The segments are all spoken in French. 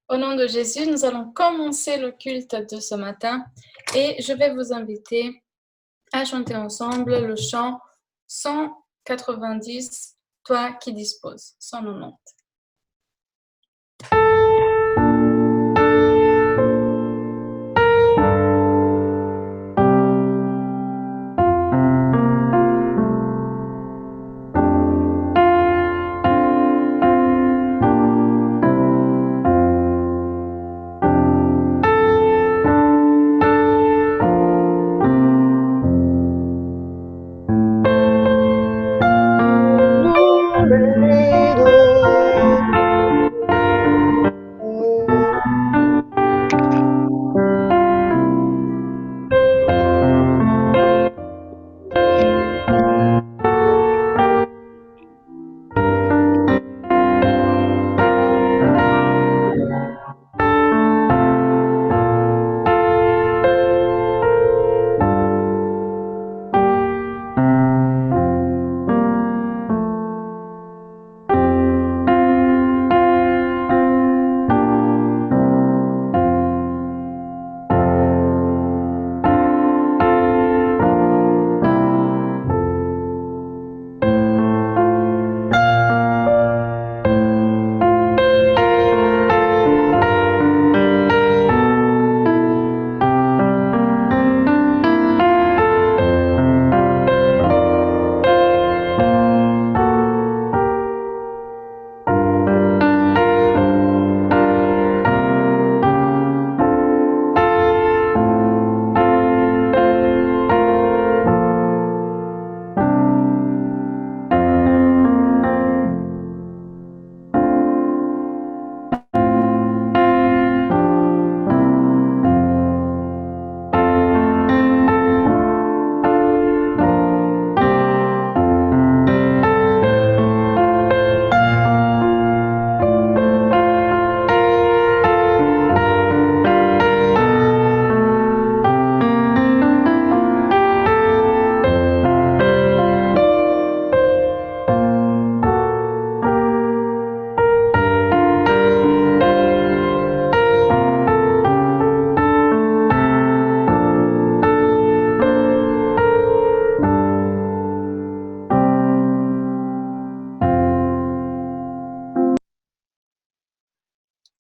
Au nom de Jésus, nous allons commencer le culte de ce matin et je vais vous inviter à chanter ensemble le chant 190, Toi qui disposes, 190.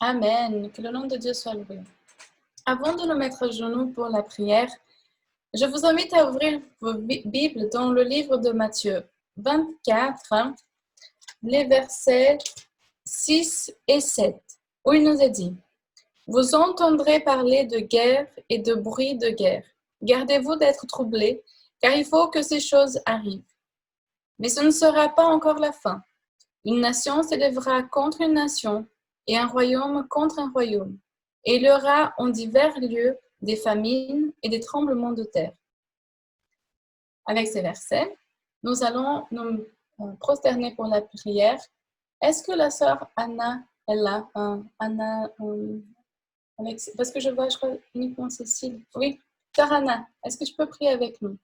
Amen, que le nom de Dieu soit loué. Avant de nous mettre à genoux pour la prière, je vous invite à ouvrir vos Bibles dans le livre de Matthieu 24, les versets 6 et 7, où il nous est dit « Vous entendrez parler de guerre et de bruit de guerre. Gardez-vous d'être troublés, car il faut que ces choses arrivent. Mais ce ne sera pas encore la fin. Une nation s'élèvera contre une nation et un royaume contre un royaume. Et il y aura en divers lieux des famines et des tremblements de terre. » Avec ces versets, nous allons nous prosterner pour la prière. Est-ce que la sœur Anna est là? Parce que je vois, je crois, uniquement Cécile. Oui, sœur Anna, est-ce que tu peux prier avec nous?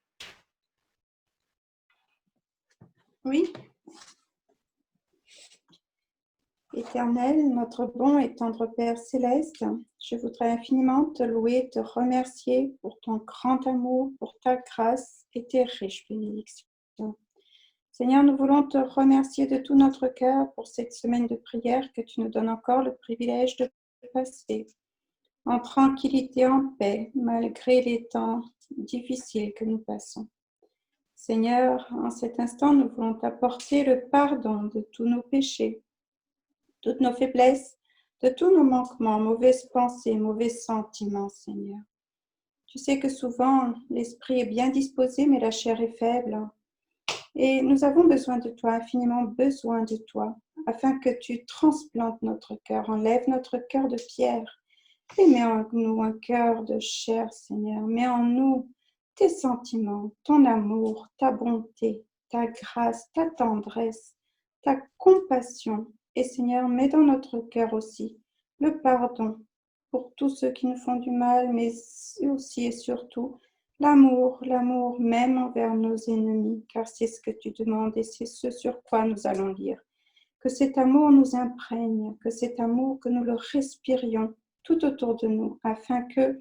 Oui. Éternel, notre bon et tendre Père céleste, je voudrais infiniment te louer, te remercier pour ton grand amour, pour ta grâce et tes riches bénédictions. Seigneur, nous voulons te remercier de tout notre cœur pour cette semaine de prière que tu nous donnes encore le privilège de passer en tranquillité, en paix, malgré les temps difficiles que nous passons. Seigneur, en cet instant, nous voulons t'apporter le pardon de tous nos péchés, toutes nos faiblesses, de tous nos manquements, mauvaises pensées, mauvais sentiments, Seigneur. Tu sais que souvent, l'esprit est bien disposé, mais la chair est faible. Et nous avons besoin de toi, infiniment besoin de toi, afin que tu transplantes notre cœur, enlève notre cœur de pierre et mets en nous un cœur de chair, Seigneur. Mets en nous tes sentiments, ton amour, ta bonté, ta grâce, ta tendresse, ta compassion. Et Seigneur, mets dans notre cœur aussi le pardon pour tous ceux qui nous font du mal, mais aussi et surtout l'amour même envers nos ennemis, car c'est ce que tu demandes et c'est ce sur quoi nous allons lire. Que cet amour nous imprègne, que cet amour, que nous le respirions tout autour de nous, afin que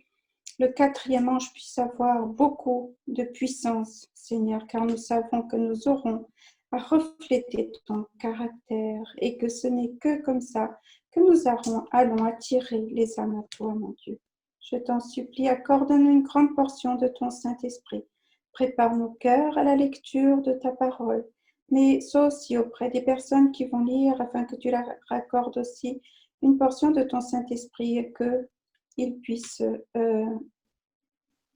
le quatrième ange puisse avoir beaucoup de puissance, Seigneur, car nous savons que nous aurons à refléter ton caractère et que ce n'est que comme ça que nous allons attirer les âmes à toi, mon Dieu. Je t'en supplie, accorde-nous une grande portion de ton Saint-Esprit. Prépare nos cœurs à la lecture de ta parole, mais sois aussi auprès des personnes qui vont lire afin que tu leur accordes aussi une portion de ton Saint-Esprit et qu'ils puissent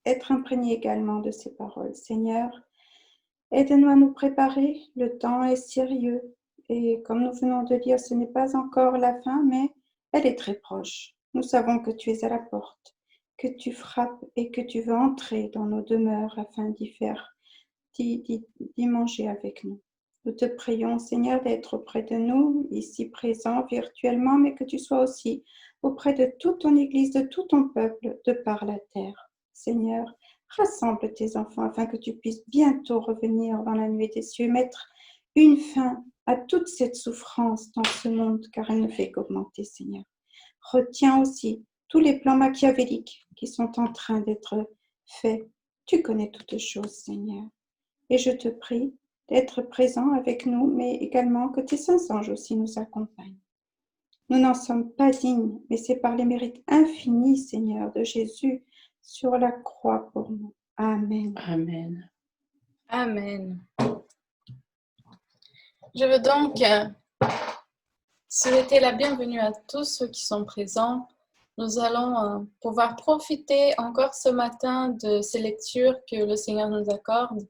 être imprégnés également de ces paroles. Seigneur, aide-nous à nous préparer, le temps est sérieux et comme nous venons de dire, ce n'est pas encore la fin, mais elle est très proche. Nous savons que tu es à la porte, que tu frappes et que tu veux entrer dans nos demeures afin d'y manger avec nous. Nous te prions, Seigneur, d'être auprès de nous, ici présents virtuellement, mais que tu sois aussi auprès de toute ton Église, de tout ton peuple, de par la terre. Seigneur, rassemble tes enfants afin que tu puisses bientôt revenir dans la nuée des cieux, mettre une fin à toute cette souffrance dans ce monde, car elle ne fait qu'augmenter, Seigneur. Retiens aussi tous les plans machiavéliques qui sont en train d'être faits. Tu connais toutes choses, Seigneur. Et je te prie d'être présent avec nous, mais également que tes saints anges aussi nous accompagnent. Nous n'en sommes pas dignes, mais c'est par les mérites infinis, Seigneur, de Jésus sur la croix pour nous. Amen. Amen. Amen. Je veux donc souhaiter la bienvenue à tous ceux qui sont présents. Nous allons pouvoir profiter encore ce matin de ces lectures que le Seigneur nous accorde.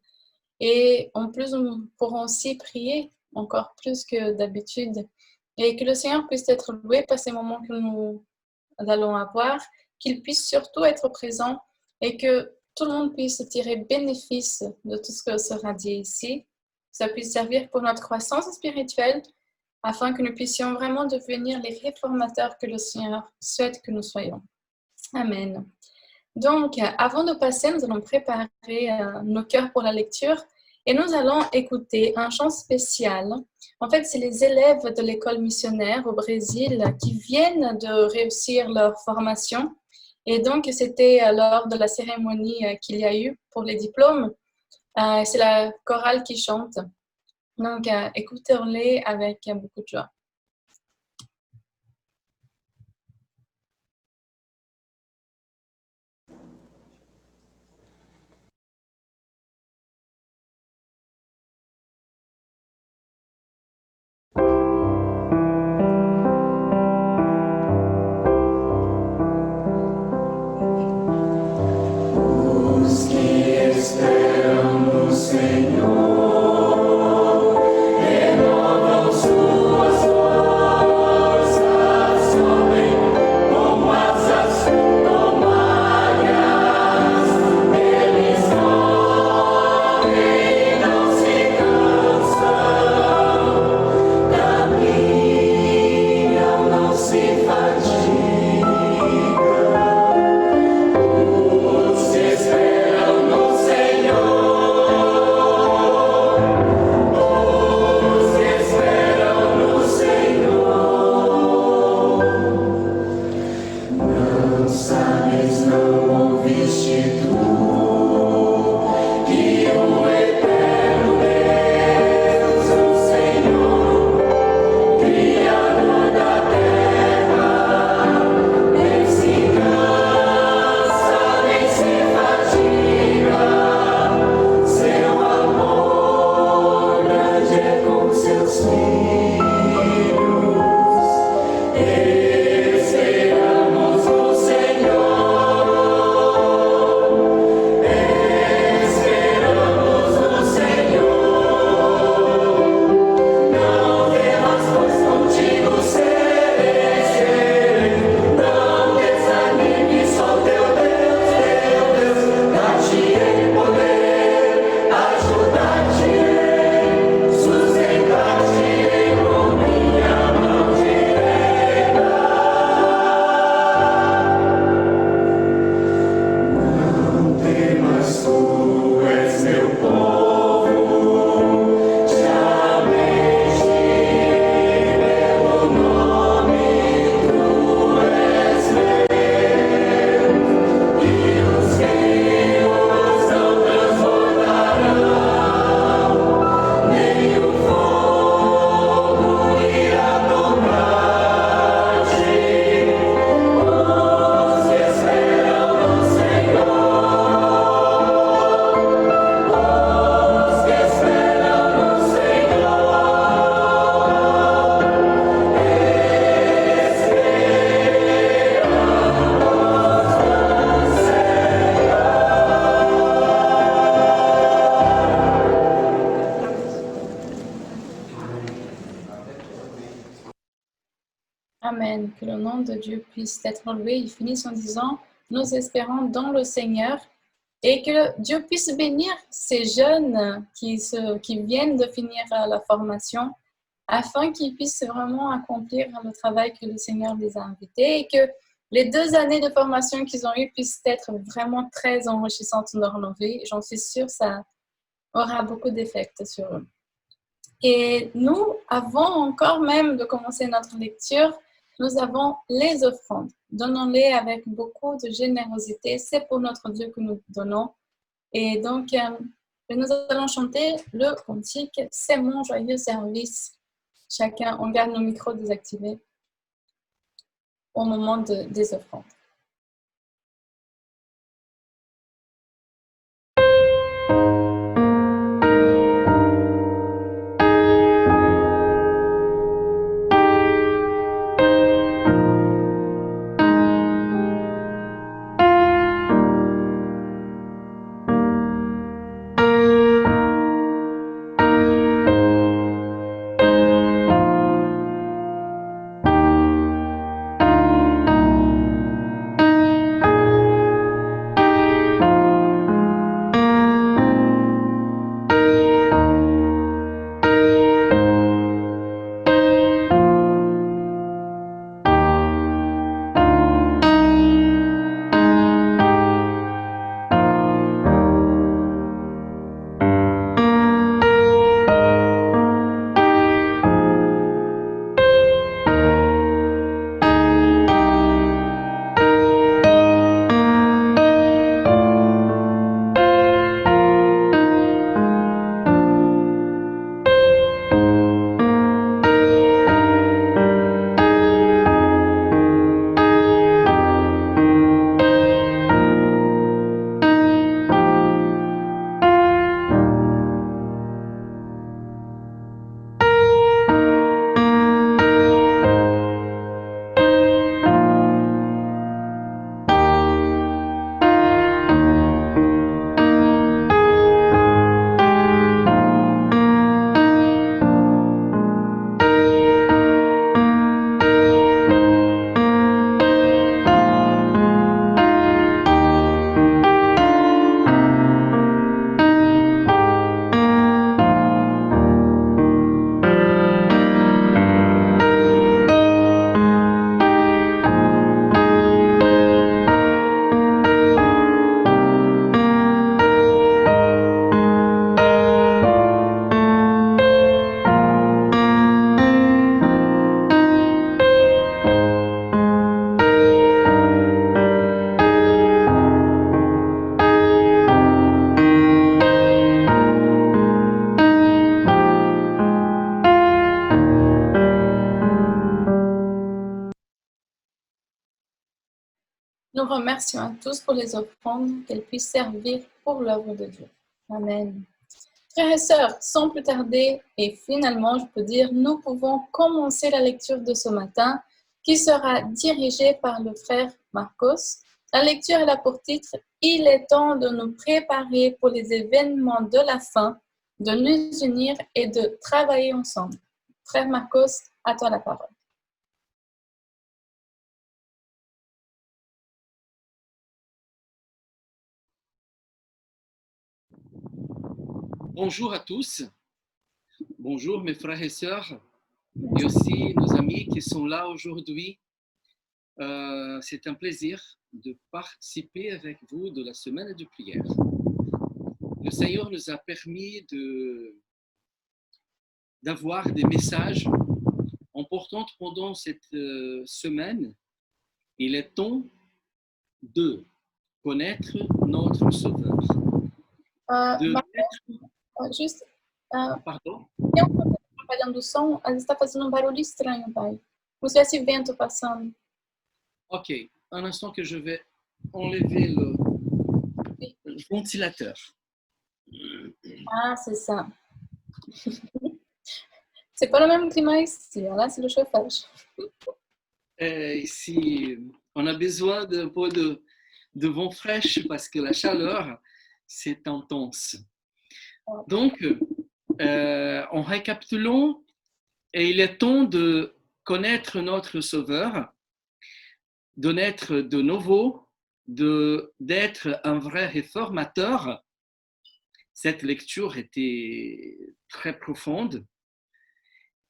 Et en plus, nous pourrons aussi prier encore plus que d'habitude. Et que le Seigneur puisse être loué par ces moments que nous allons avoir, qu'il puisse surtout être présent et que tout le monde puisse tirer bénéfice de tout ce que sera dit ici. Que ça puisse servir pour notre croissance spirituelle afin que nous puissions vraiment devenir les réformateurs que le Seigneur souhaite que nous soyons. Amen. Donc, avant de passer, nous allons préparer nos cœurs pour la lecture et nous allons écouter un chant spécial. En fait, c'est les élèves de l'école missionnaire au Brésil qui viennent de réussir leur formation. Et donc, c'était lors de la cérémonie qu'il y a eu pour les diplômes. C'est la chorale qui chante. Donc, écoutons-les avec beaucoup de joie. Os que esperam no Senhor renovam suas forças. que le nom de Dieu puisse être loué. Ils finissent en disant, nous espérons dans le Seigneur et que Dieu puisse bénir ces jeunes qui viennent de finir la formation afin qu'ils puissent vraiment accomplir le travail que le Seigneur les a invités et que les 2 années de formation qu'ils ont eues puissent être vraiment très enrichissantes dans leur vie. J'en suis sûre, ça aura beaucoup d'effets sur eux. Et nous, avant encore même de commencer notre lecture, nous avons les offrandes. Donnons-les avec beaucoup de générosité. C'est pour notre Dieu que nous donnons. Et donc, nous allons chanter le cantique « C'est mon joyeux service ». Chacun, on garde nos micros désactivés au moment des offrandes. Nous remercions à tous pour les offrandes, qu'elles puissent servir pour l'œuvre de Dieu. Amen. Frères et sœurs, sans plus tarder, et finalement, je peux dire, nous pouvons commencer la lecture de ce matin, qui sera dirigée par le frère Marcos. La lecture elle a pour titre « Il est temps de nous préparer pour les événements de la fin, de nous unir et de travailler ensemble ». Frère Marcos, à toi la parole. Bonjour à tous, bonjour mes frères et sœurs et aussi nos amis qui sont là aujourd'hui. C'est un plaisir de participer avec vous de la semaine de prière. Le Seigneur nous a permis d'avoir des messages importants pendant cette semaine. Il est temps de connaître notre Sauveur. Juste, Pardon? tem um trabalhando o som, a gente está fazendo barulho estranho, pai. Como se tivesse vento passando. Ok, un instant que je vais enlever le ventilateur. Ah, c'est ça. C'est pas le même climat ici, là c'est le chauffage. Ici, on a besoin d'un peu de vent fraîche parce que la chaleur, c'est intense. Donc, en récapitulant, il est temps de connaître notre Sauveur. de naître de nouveau, d'être un vrai réformateur. Cette lecture était très profonde.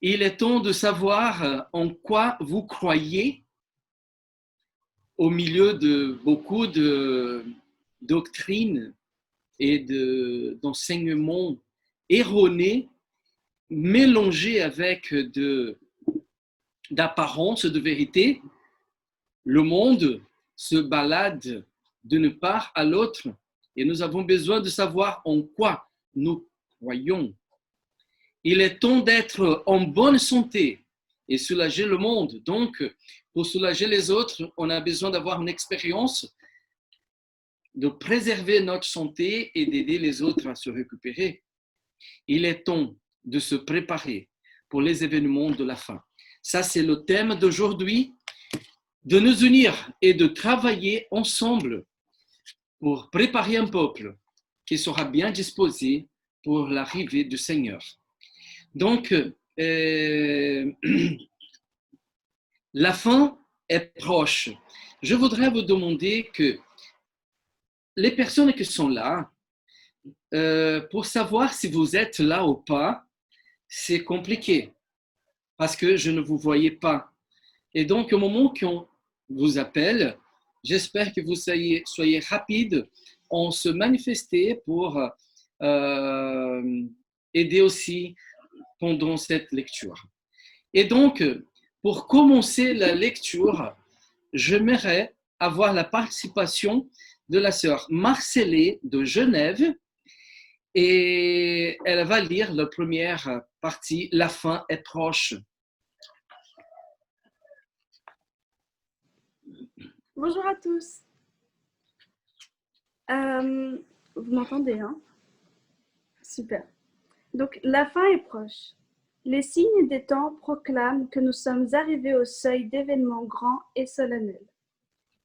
Il est temps de savoir en quoi vous croyez au milieu de beaucoup de doctrines et d'enseignements erronés, mélangés avec d'apparence de vérité. Le monde se balade d'une part à l'autre et nous avons besoin de savoir en quoi nous croyons. Il est temps d'être en bonne santé et soulager le monde. Donc, pour soulager les autres, on a besoin d'avoir une expérience, de préserver notre santé et d'aider les autres à se récupérer. Il est temps de se préparer pour les événements de la fin. Ça, c'est le thème d'aujourd'hui, de nous unir et de travailler ensemble pour préparer un peuple qui sera bien disposé pour l'arrivée du Seigneur. Donc, la fin est proche. Je voudrais vous demander que les personnes qui sont là, pour savoir si vous êtes là ou pas, c'est compliqué parce que je ne vous voyais pas. Et donc, au moment qu'on vous appelle, j'espère que vous soyez rapide en se manifester pour aider aussi pendant cette lecture. Et donc, pour commencer la lecture, j'aimerais avoir la participation de la sœur Marcellée de Genève et elle va lire la première partie, La fin est proche. Bonjour à tous. Vous m'entendez, hein? Super. Donc, la fin est proche. Les signes des temps proclament que nous sommes arrivés au seuil d'événements grands et solennels.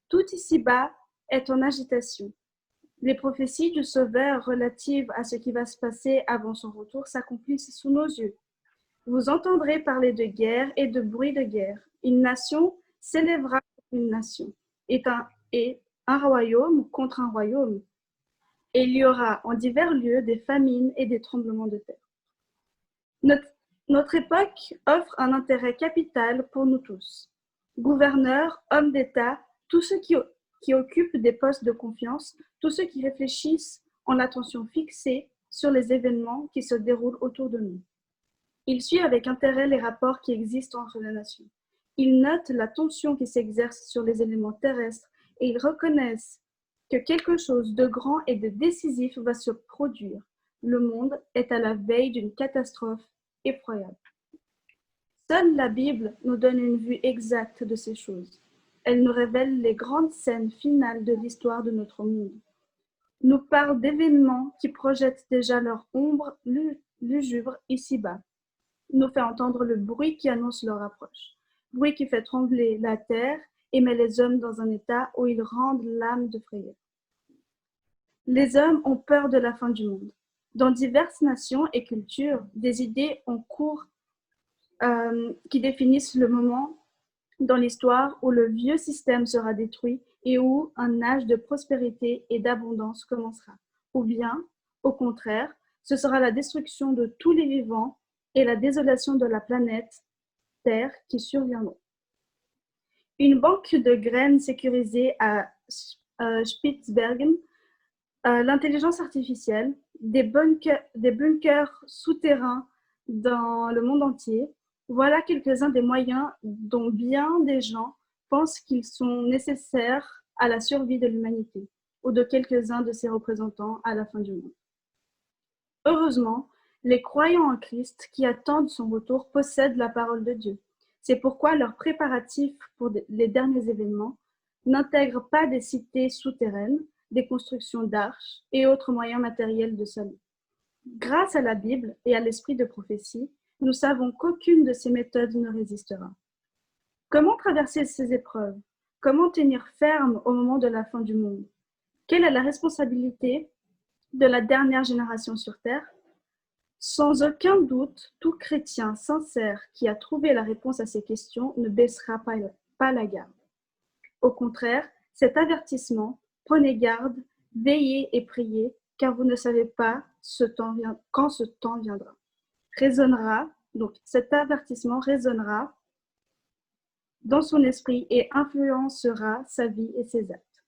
Tout ici-bas est en agitation. Les prophéties du Sauveur relatives à ce qui va se passer avant son retour s'accomplissent sous nos yeux. Vous entendrez parler de guerre et de bruit de guerre. Une nation s'élèvera contre une nation, et un royaume contre un royaume. Et il y aura en divers lieux des famines et des tremblements de terre. Notre époque offre un intérêt capital pour nous tous. Gouverneurs, hommes d'État, tous ceux qui occupent des postes de confiance, tous ceux qui réfléchissent en l'attention fixée sur les événements qui se déroulent autour de nous. Ils suivent avec intérêt les rapports qui existent entre les nations. Ils notent la tension qui s'exerce sur les éléments terrestres et ils reconnaissent que quelque chose de grand et de décisif va se produire. Le monde est à la veille d'une catastrophe effroyable. Seule la Bible nous donne une vue exacte de ces choses. Elle nous révèle les grandes scènes finales de l'histoire de notre monde. Nous parle d'événements qui projettent déjà leur ombre lugubre ici-bas. Nous fait entendre le bruit qui annonce leur approche. Bruit qui fait trembler la terre et met les hommes dans un état où ils rendent l'âme de frayeur. Les hommes ont peur de la fin du monde. Dans diverses nations et cultures, des idées en cours qui définissent le moment dans l'histoire où le vieux système sera détruit et où un âge de prospérité et d'abondance commencera. Ou bien, au contraire, ce sera la destruction de tous les vivants et la désolation de la planète Terre qui surviendront. Une banque de graines sécurisée à Spitsbergen, l'intelligence artificielle, des bunkers souterrains dans le monde entier, voilà quelques-uns des moyens dont bien des gens pensent qu'ils sont nécessaires à la survie de l'humanité ou de quelques-uns de ses représentants à la fin du monde. Heureusement, les croyants en Christ qui attendent son retour possèdent la parole de Dieu. C'est pourquoi leurs préparatifs pour les derniers événements n'intègrent pas des cités souterraines, des constructions d'arches et autres moyens matériels de salut. Grâce à la Bible et à l'esprit de prophétie, nous savons qu'aucune de ces méthodes ne résistera. Comment traverser ces épreuves? Comment tenir ferme au moment de la fin du monde? Quelle est la responsabilité de la dernière génération sur Terre? Sans aucun doute, tout chrétien sincère qui a trouvé la réponse à ces questions ne baissera pas la garde. Au contraire, cet avertissement, prenez garde, veillez et priez, car vous ne savez pas quand ce temps viendra. Donc cet avertissement résonnera dans son esprit et influencera sa vie et ses actes.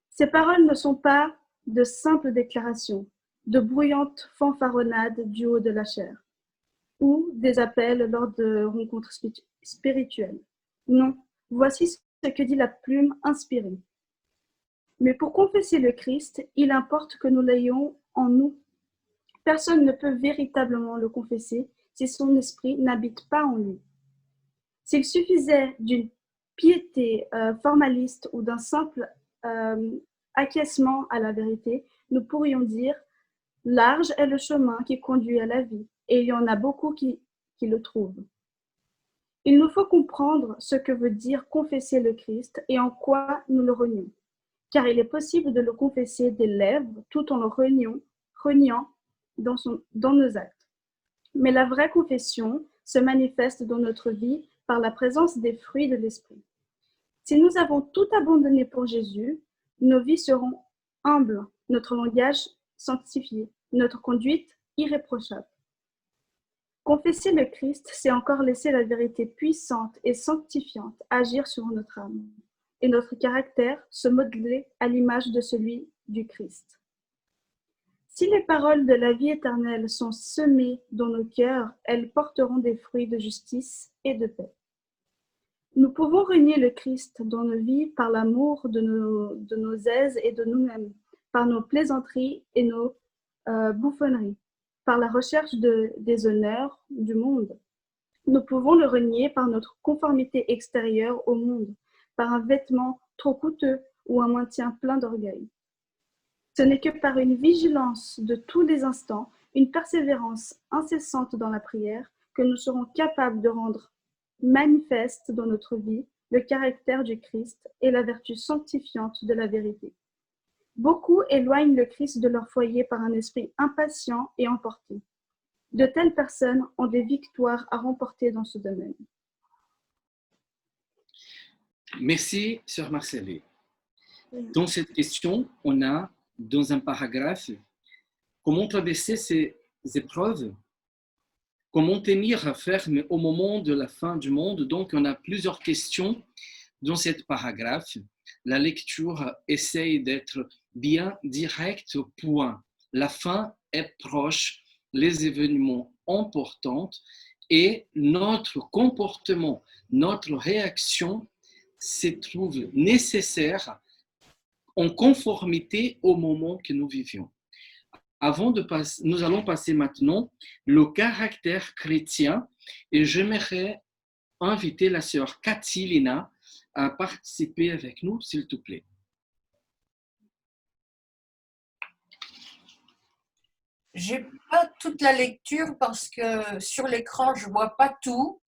Ces paroles ne sont pas de simples déclarations, de bruyantes fanfaronnades du haut de la chair, ou des appels lors de rencontres spirituelles. Non, voici ce que dit la plume inspirée. Mais pour confesser le Christ, il importe que nous l'ayons en nous. Personne ne peut véritablement le confesser si son esprit n'habite pas en lui. S'il suffisait d'une piété formaliste ou d'un simple acquiescement à la vérité, nous pourrions dire « Large est le chemin qui conduit à la vie, et il y en a beaucoup qui le trouvent. » Il nous faut comprendre ce que veut dire confesser le Christ et en quoi nous le renions, car il est possible de le confesser des lèvres tout en le reniant dans nos actes. Mais la vraie confession se manifeste dans notre vie par la présence des fruits de l'Esprit. Si nous avons tout abandonné pour Jésus, nos vies seront humbles, notre langage sanctifié, notre conduite irréprochable. Confesser le Christ, c'est encore laisser la vérité puissante et sanctifiante agir sur notre âme et notre caractère se modeler à l'image de celui du Christ. Si les paroles de la vie éternelle sont semées dans nos cœurs, elles porteront des fruits de justice et de paix. Nous pouvons renier le Christ dans nos vies par l'amour de nos aises et de nous-mêmes, par nos plaisanteries et nos bouffonneries, par la recherche des honneurs du monde. Nous pouvons le renier par notre conformité extérieure au monde, par un vêtement trop coûteux ou un maintien plein d'orgueil. Ce n'est que par une vigilance de tous les instants, une persévérance incessante dans la prière, que nous serons capables de rendre manifeste dans notre vie le caractère du Christ et la vertu sanctifiante de la vérité. Beaucoup éloignent le Christ de leur foyer par un esprit impatient et emporté. De telles personnes ont des victoires à remporter dans ce domaine. Merci, sœur Marcellée. Dans cette question, on a, dans un paragraphe, comment traverser ces épreuves, comment tenir ferme au moment de la fin du monde. Donc, on a plusieurs questions dans cet paragraphe. La lecture essaye d'être bien directe au point. La fin est proche, les événements importants et notre comportement, notre réaction se trouve nécessaire en conformité au moment que nous vivions. Nous allons passer maintenant le caractère chrétien et j'aimerais inviter la sœur Katilina à participer avec nous, s'il te plaît. Je n'ai pas toute la lecture parce que sur l'écran, je ne vois pas tout,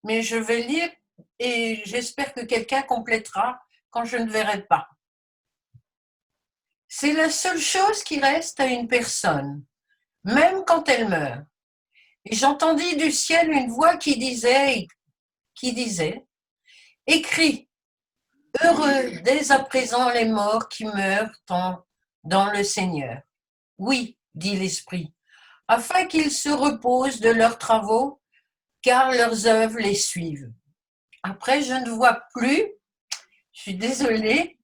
mais je vais lire et j'espère que quelqu'un complétera quand je ne verrai pas. C'est la seule chose qui reste à une personne, même quand elle meurt. Et j'entendis du ciel une voix qui disait, « Écris, heureux dès à présent les morts qui meurent dans le Seigneur. » Oui, dit l'Esprit, afin qu'ils se reposent de leurs travaux, car leurs œuvres les suivent. Après, je ne vois plus, je suis désolée.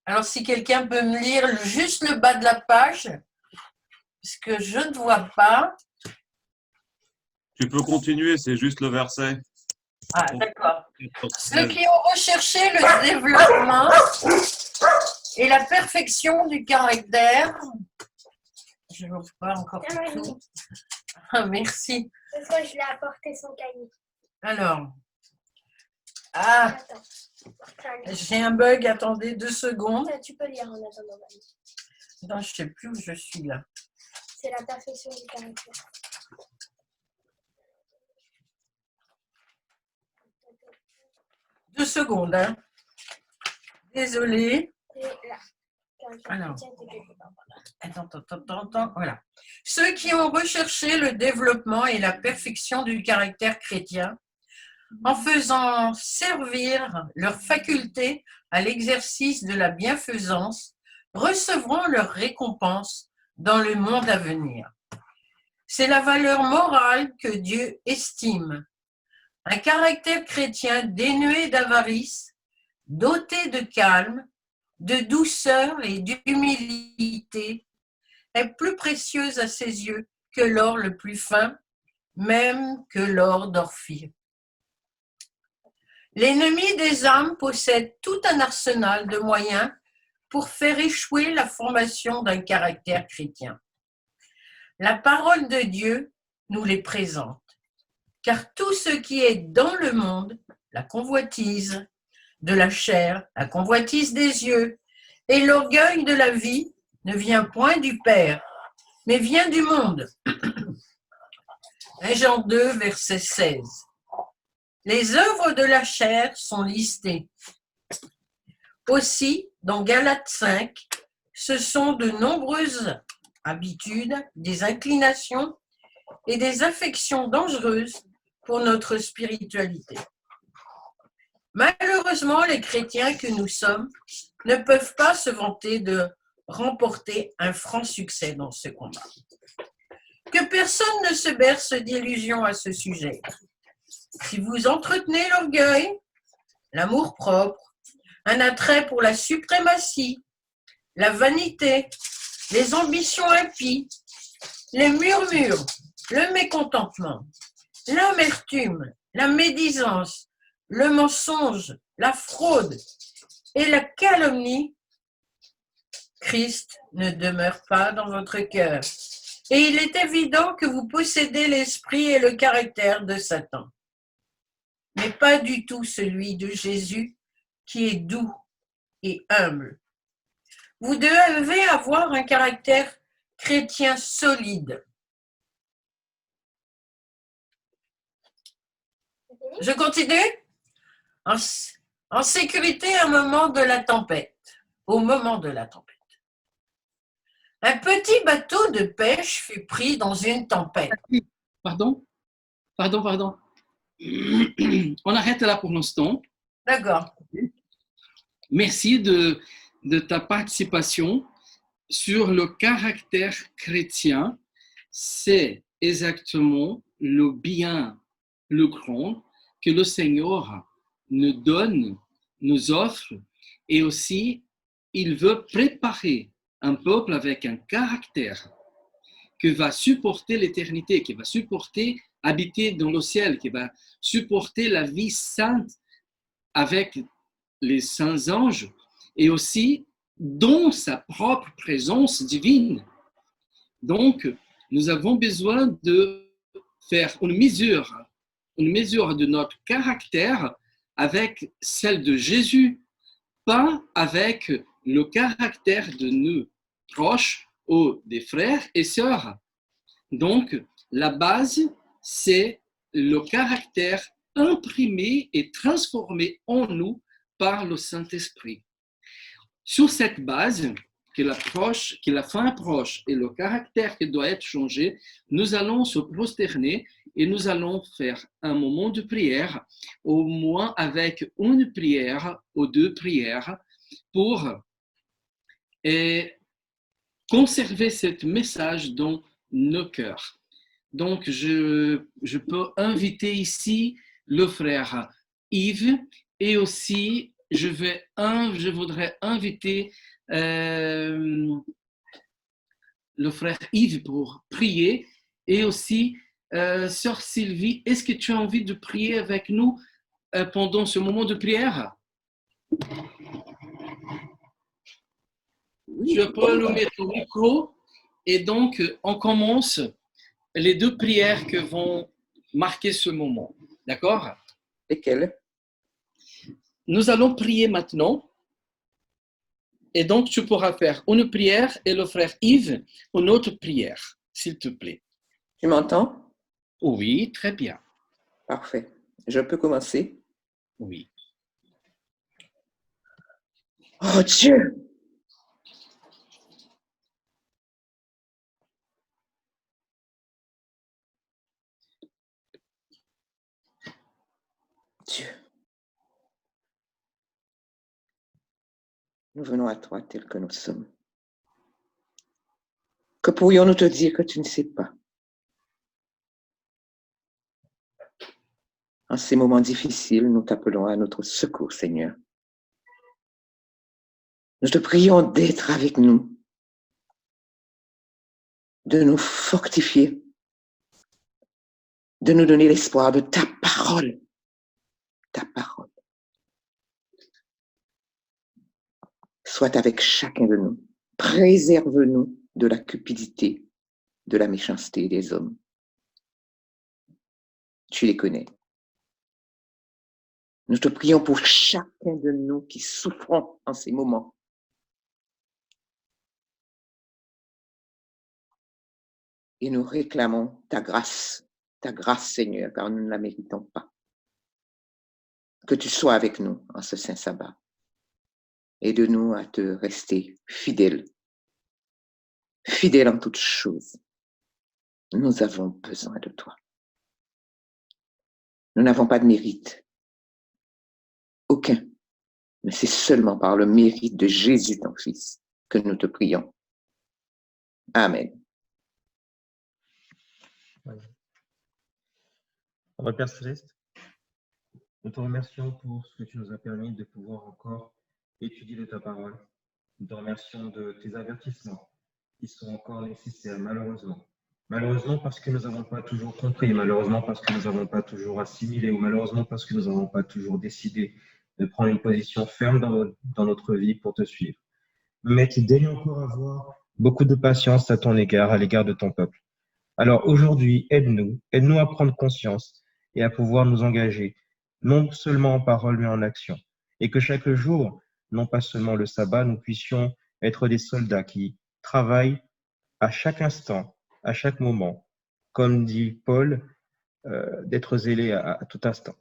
Alors, si quelqu'un peut me lire juste le bas de la page, parce que je ne vois pas. Tu peux continuer, c'est juste le verset. Ah, d'accord. Ceux qui ont recherché le développement et la perfection du caractère. Je ne vois pas encore tout. Ah, merci. Parce que je l'ai apporté son cahier. Alors. Ah, j'ai un bug, attendez 2 secondes. Tu peux lire en attendant. Non, je ne sais plus où je suis là. C'est la perfection du caractère. Deux secondes, hein. Désolée. Alors, attends, voilà. Ceux qui ont recherché le développement et la perfection du caractère chrétien en faisant servir leurs facultés à l'exercice de la bienfaisance, recevront leur récompense dans le monde à venir. C'est la valeur morale que Dieu estime. Un caractère chrétien dénué d'avarice, doté de calme, de douceur et d'humilité, est plus précieuse à ses yeux que l'or le plus fin, même que l'or d'Orphir. L'ennemi des âmes possède tout un arsenal de moyens pour faire échouer la formation d'un caractère chrétien. La parole de Dieu nous les présente, car tout ce qui est dans le monde, la convoitise de la chair, la convoitise des yeux et l'orgueil de la vie ne vient point du Père, mais vient du monde. 1 Jean 2, verset 16. Les œuvres de la chair sont listées. Aussi, dans Galates 5, ce sont de nombreuses habitudes, des inclinations et des affections dangereuses pour notre spiritualité. Malheureusement, les chrétiens que nous sommes ne peuvent pas se vanter de remporter un franc succès dans ce combat. Que personne ne se berce d'illusions à ce sujet. Si vous entretenez l'orgueil, l'amour-propre, un attrait pour la suprématie, la vanité, les ambitions impies, les murmures, le mécontentement, l'amertume, la médisance, le mensonge, la fraude et la calomnie, Christ ne demeure pas dans votre cœur. Et il est évident que vous possédez l'esprit et le caractère de Satan, mais pas du tout celui de Jésus qui est doux et humble. Vous devez avoir un caractère chrétien solide. Je continue? En sécurité au moment de la tempête. Au moment de la tempête. Un petit bateau de pêche fut pris dans une tempête. Pardon? On arrête là pour l'instant. D'accord. Merci de ta participation sur le caractère chrétien. C'est exactement le bien, le grand que le Seigneur nous donne, nous offre, et aussi il veut préparer un peuple avec un caractère qui va supporter l'éternité, qui va supporter habiter dans le ciel, qui va supporter la vie sainte avec les saints anges et aussi dans sa propre présence divine. Donc, nous avons besoin de faire une mesure de notre caractère avec celle de Jésus, pas avec le caractère de nos proches ou des frères et sœurs. Donc, la base, c'est le caractère imprimé et transformé en nous par le Saint-Esprit. Sur cette base, que la fin approche et le caractère qui doit être changé, nous allons se prosterner et nous allons faire un moment de prière, au moins avec une prière ou deux prières, pour conserver ce message dans nos cœurs. Donc, je peux inviter ici le frère Yves et aussi je voudrais inviter le frère Yves pour prier et aussi sœur Sylvie, est-ce que tu as envie de prier avec nous pendant ce moment de prière? Oui. Je peux allumer ton micro et donc on commence les deux prières que vont marquer ce moment. D'accord? Lesquelles? Nous allons prier maintenant. Et donc, tu pourras faire une prière et le frère Yves, une autre prière, s'il te plaît. Tu m'entends? Oui, très bien. Parfait. Je peux commencer? Oui. Oh Dieu! Dieu, nous venons à toi tels que nous sommes. Que pourrions-nous te dire que tu ne sais pas? En ces moments difficiles, nous t'appelons à notre secours, Seigneur. Nous te prions d'être avec nous, de nous fortifier, de nous donner l'espoir de ta parole. Ta parole. Sois avec chacun de nous. Préserve-nous de la cupidité, de la méchanceté des hommes. Tu les connais. Nous te prions pour chacun de nous qui souffrons en ces moments. Et nous réclamons ta grâce, Seigneur, car nous ne la méritons pas. Que tu sois avec nous en ce saint sabbat. Aide-nous à te rester fidèles, fidèles en toutes choses. Nous avons besoin de toi. Nous n'avons pas de mérite, aucun, mais c'est seulement par le mérite de Jésus, ton Fils, que nous te prions. Amen. Notre Père Céleste, nous te remercions pour ce que tu nous as permis de pouvoir encore étudier de ta parole. Nous te remercions de tes avertissements qui sont encore nécessaires, malheureusement. Malheureusement parce que nous n'avons pas toujours compris, malheureusement parce que nous n'avons pas toujours assimilé, ou malheureusement parce que nous n'avons pas toujours décidé de prendre une position ferme dans notre vie pour te suivre. Mais tu daignes encore avoir beaucoup de patience à l'égard de ton peuple. Alors aujourd'hui, aide-nous à prendre conscience et à pouvoir nous engager, non seulement en parole, mais en action. Et que chaque jour, non pas seulement le sabbat, nous puissions être des soldats qui travaillent à chaque instant, à chaque moment, comme dit Paul, d'être zélés à tout instant.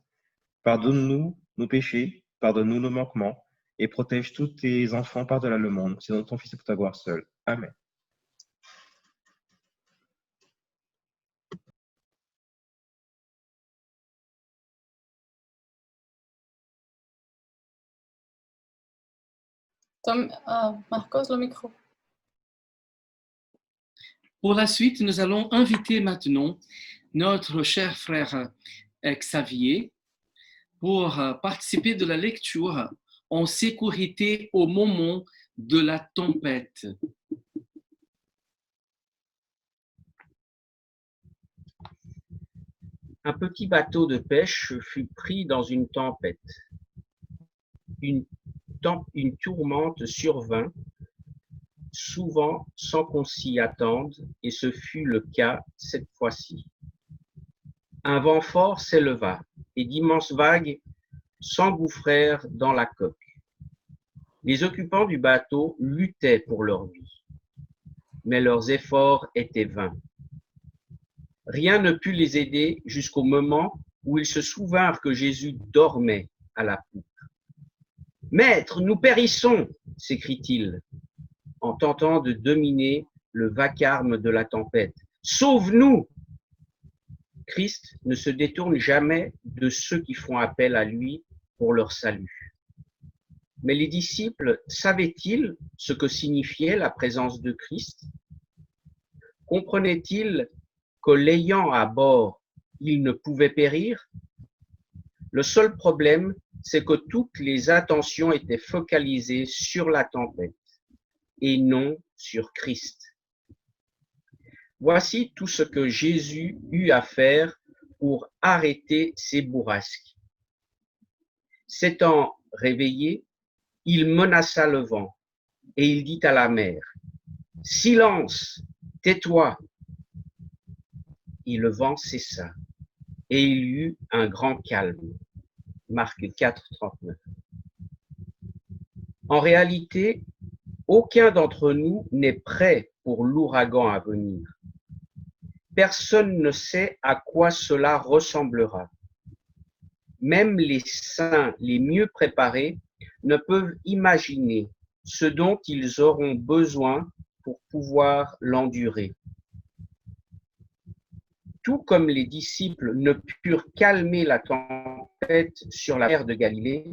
Pardonne-nous nos péchés, pardonne-nous nos manquements, et protège tous tes enfants par-delà le monde. C'est dans ton Fils et pour ta gloire seule. Amen. Marcos, le micro. Pour la suite, nous allons inviter maintenant notre cher frère Xavier pour participer de la lecture en sécurité au moment de la tempête. Un petit bateau de pêche fut pris dans une tempête. Une tourmente survint, souvent sans qu'on s'y attende, et ce fut le cas cette fois-ci. Un vent fort s'éleva, et d'immenses vagues s'engouffrèrent dans la coque. Les occupants du bateau luttaient pour leur vie, mais leurs efforts étaient vains. Rien ne put les aider jusqu'au moment où ils se souvinrent que Jésus dormait à la poupe. « Maître, nous périssons !» s'écrie-t-il, en tentant de dominer le vacarme de la tempête. « Sauve-nous !» Christ ne se détourne jamais de ceux qui font appel à lui pour leur salut. Mais les disciples savaient-ils ce que signifiait la présence de Christ? Comprenaient-ils que l'ayant à bord, il ne pouvait périr? Le seul problème, c'est que toutes les attentions étaient focalisées sur la tempête et non sur Christ. Voici tout ce que Jésus eut à faire pour arrêter ces bourrasques. S'étant réveillé, il menaça le vent et il dit à la mer, « Silence, tais-toi !» Et le vent cessa et il y eut un grand calme. Marc 4, 39. En réalité, aucun d'entre nous n'est prêt pour l'ouragan à venir. Personne ne sait à quoi cela ressemblera. Même les saints les mieux préparés ne peuvent imaginer ce dont ils auront besoin pour pouvoir l'endurer. Tout comme les disciples ne purent calmer la tempête sur la mer de Galilée,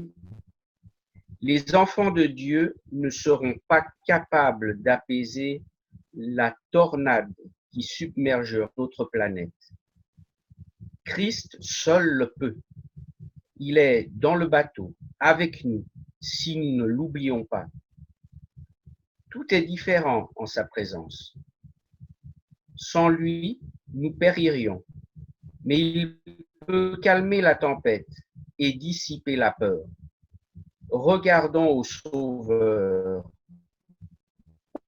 les enfants de Dieu ne seront pas capables d'apaiser la tornade qui submerge notre planète. Christ seul le peut. Il est dans le bateau, avec nous, si nous ne l'oublions pas. Tout est différent en sa présence. Sans lui, nous péririons. Mais il peut calmer la tempête et dissiper la peur. Regardons au Sauveur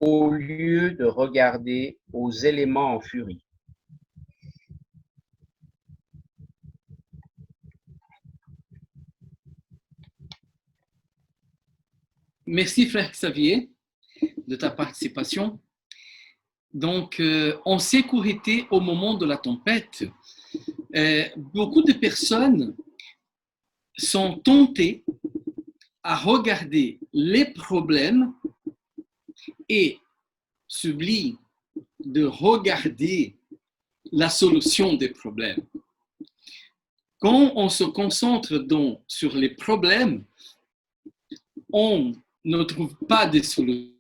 au lieu de regarder aux éléments en furie. Merci, frère Xavier, de ta participation. Donc, en sécurité au moment de la tempête, beaucoup de personnes sont tentées à regarder les problèmes et s'oublient de regarder la solution des problèmes. Quand on se concentre donc sur les problèmes, on ne trouve pas de solution.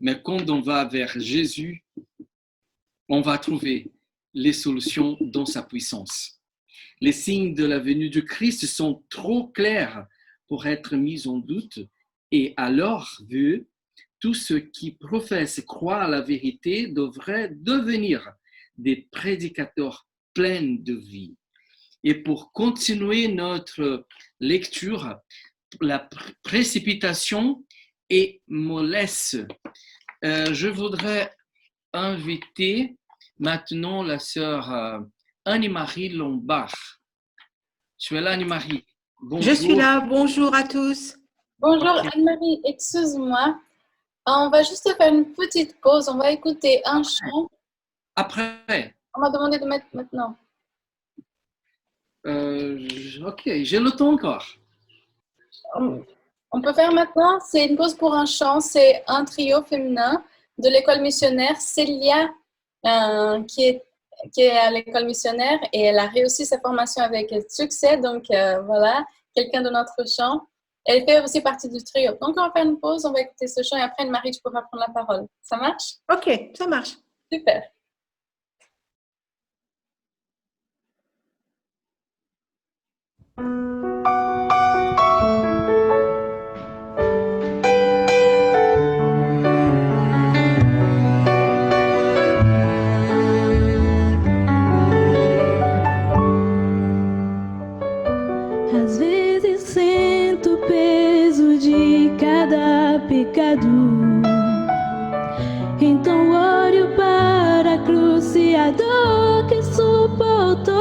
Mais quand on va vers Jésus, on va trouver les solutions dans sa puissance. Les signes de la venue du Christ sont trop clairs pour être mis en doute, et à leur vue, tous ceux qui professent croire la vérité devraient devenir des prédicateurs pleins de vie. Et pour continuer notre lecture, la précipitation est mollesse. Je voudrais inviter maintenant la sœur Annie-Marie Lombard. Tu es là, Annie-Marie? Bonjour. Je suis là. Bonjour à tous. Bonjour Anne-Marie, excuse-moi. On va juste faire une petite pause. On va écouter un chant. Après. On m'a demandé de mettre maintenant. Ok, j'ai le temps encore. On peut faire maintenant. C'est une pause pour un chant. C'est un trio féminin de l'école missionnaire. Célia, qui est à l'école missionnaire, et elle a réussi sa formation avec succès. Donc voilà, quelqu'un de notre chant. Elle fait aussi partie du trio. Donc on va faire une pause, on va écouter ce chant et après Marie, tu pourras prendre la parole. Ça marche? Ok, ça marche. Super. Às vezes sinto o peso de cada pecado, então olho para a cruz e a dor que suportou.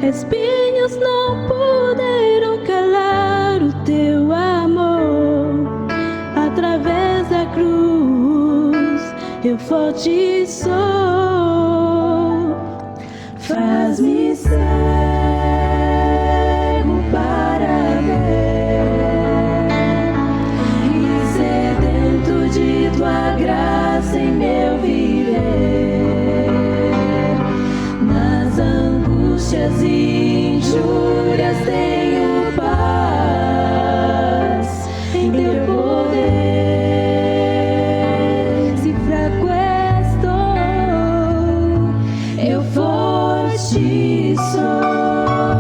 Espinhos não puderam calar o teu amor. Através da cruz eu forte sou. Faz-me cego para ver e sedento de tua graça em meu viver. Nas angústias e injúrias tenho paz em teu poder. Se fraco estou, eu forte sou.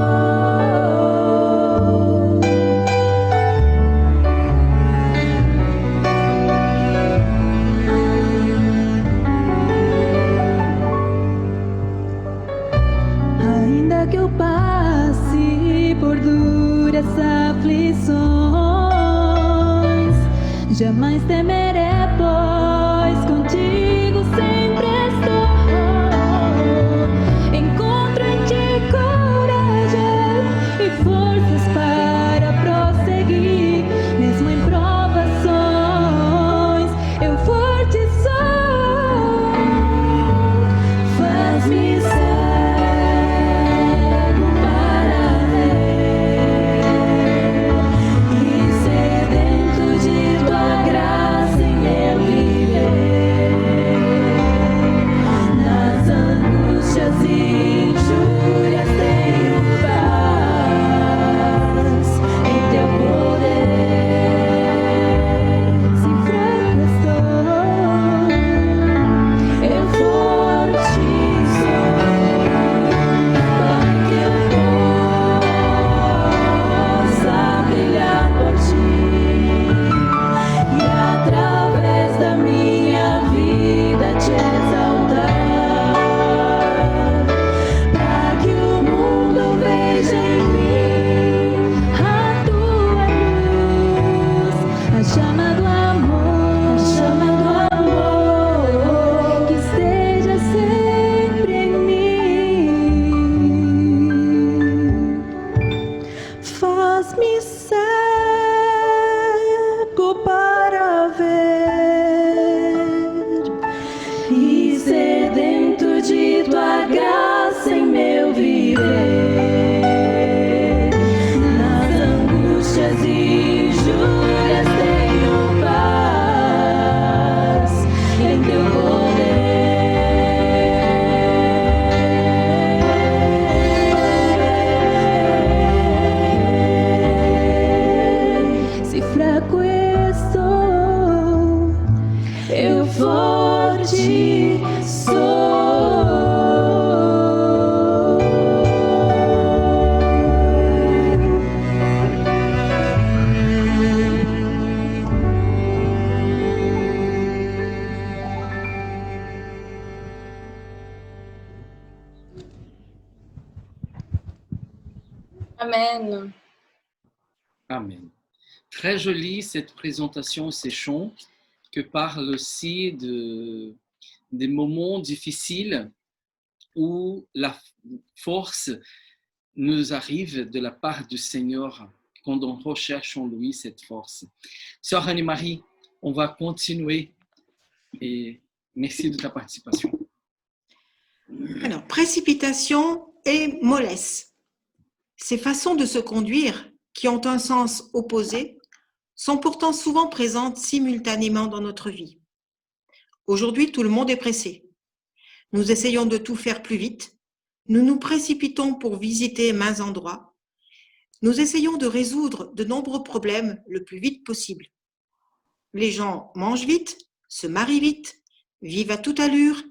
forte sou. Amen. Amen. Très jolie cette présentation, ces chants, que parle aussi des moments difficiles où la force nous arrive de la part du Seigneur quand on recherche en lui cette force. Sœur Annie-Marie, on va continuer et merci de ta participation. Alors, précipitation et mollesse. Ces façons de se conduire, qui ont un sens opposé, sont pourtant souvent présentes simultanément dans notre vie. Aujourd'hui, tout le monde est pressé. Nous essayons de tout faire plus vite. Nous nous précipitons pour visiter maints endroits. Nous essayons de résoudre de nombreux problèmes le plus vite possible. Les gens mangent vite, se marient vite, vivent à toute allure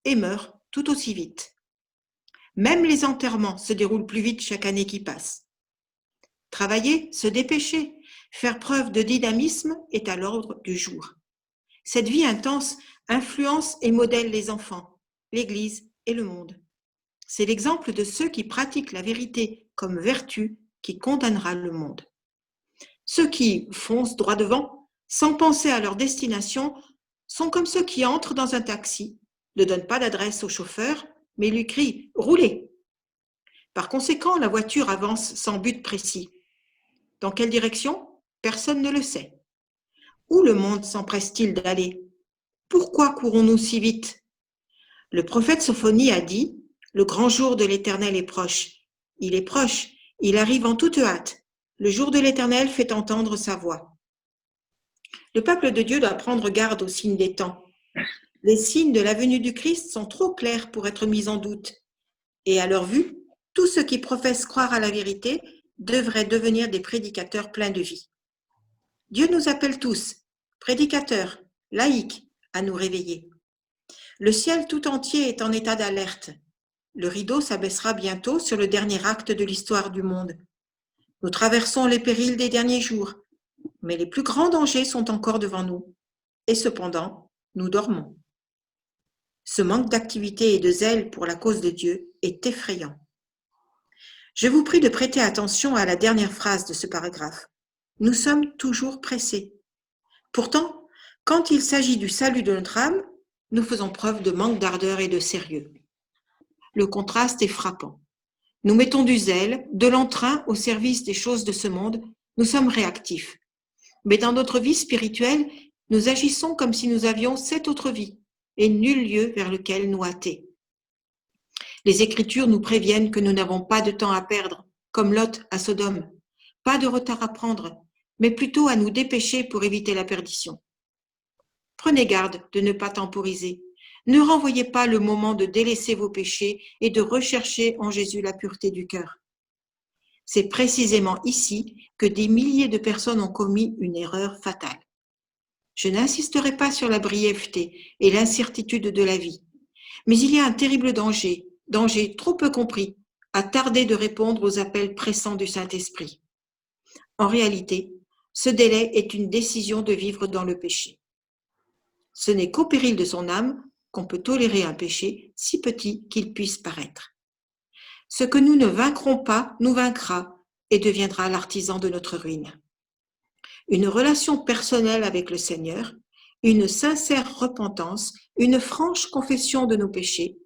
et meurent tout aussi vite. Même les enterrements se déroulent plus vite chaque année qui passe. Travailler, se dépêcher, faire preuve de dynamisme est à l'ordre du jour. Cette vie intense influence et modèle les enfants, l'Église et le monde. C'est l'exemple de ceux qui pratiquent la vérité comme vertu qui condamnera le monde. Ceux qui foncent droit devant, sans penser à leur destination, sont comme ceux qui entrent dans un taxi, ne donnent pas d'adresse au chauffeur, mais lui crient « Roulez !» Par conséquent, la voiture avance sans but précis. Dans quelle direction? Personne ne le sait. Où le monde s'empresse-t-il d'aller? Pourquoi courons-nous si vite? Le prophète Sophonie a dit « Le grand jour de l'Éternel est proche. Il est proche, il arrive en toute hâte. Le jour de l'Éternel fait entendre sa voix. » Le peuple de Dieu doit prendre garde aux signes des temps. Les signes de la venue du Christ sont trop clairs pour être mis en doute. Et à leur vue, tous ceux qui professent croire à la vérité devraient devenir des prédicateurs pleins de vie. Dieu nous appelle tous, prédicateurs, laïcs, à nous réveiller. Le ciel tout entier est en état d'alerte. Le rideau s'abaissera bientôt sur le dernier acte de l'histoire du monde. Nous traversons les périls des derniers jours, mais les plus grands dangers sont encore devant nous. Et cependant, nous dormons. Ce manque d'activité et de zèle pour la cause de Dieu est effrayant. Je vous prie de prêter attention à la dernière phrase de ce paragraphe. Nous sommes toujours pressés. Pourtant, quand il s'agit du salut de notre âme, nous faisons preuve de manque d'ardeur et de sérieux. Le contraste est frappant. Nous mettons du zèle, de l'entrain au service des choses de ce monde, nous sommes réactifs. Mais dans notre vie spirituelle, nous agissons comme si nous avions 7 autres vies et nul lieu vers lequel nous hâter. Les Écritures nous préviennent que nous n'avons pas de temps à perdre, comme Lot à Sodome, pas de retard à prendre, mais plutôt à nous dépêcher pour éviter la perdition. Prenez garde de ne pas temporiser. Ne renvoyez pas le moment de délaisser vos péchés et de rechercher en Jésus la pureté du cœur. C'est précisément ici que des milliers de personnes ont commis une erreur fatale. Je n'insisterai pas sur la brièveté et l'incertitude de la vie, mais il y a un terrible danger trop peu compris, à tarder de répondre aux appels pressants du Saint-Esprit. En réalité, ce délai est une décision de vivre dans le péché. Ce n'est qu'au péril de son âme qu'on peut tolérer un péché si petit qu'il puisse paraître. Ce que nous ne vaincrons pas nous vaincra et deviendra l'artisan de notre ruine. Une relation personnelle avec le Seigneur, une sincère repentance, une franche confession de nos péchés.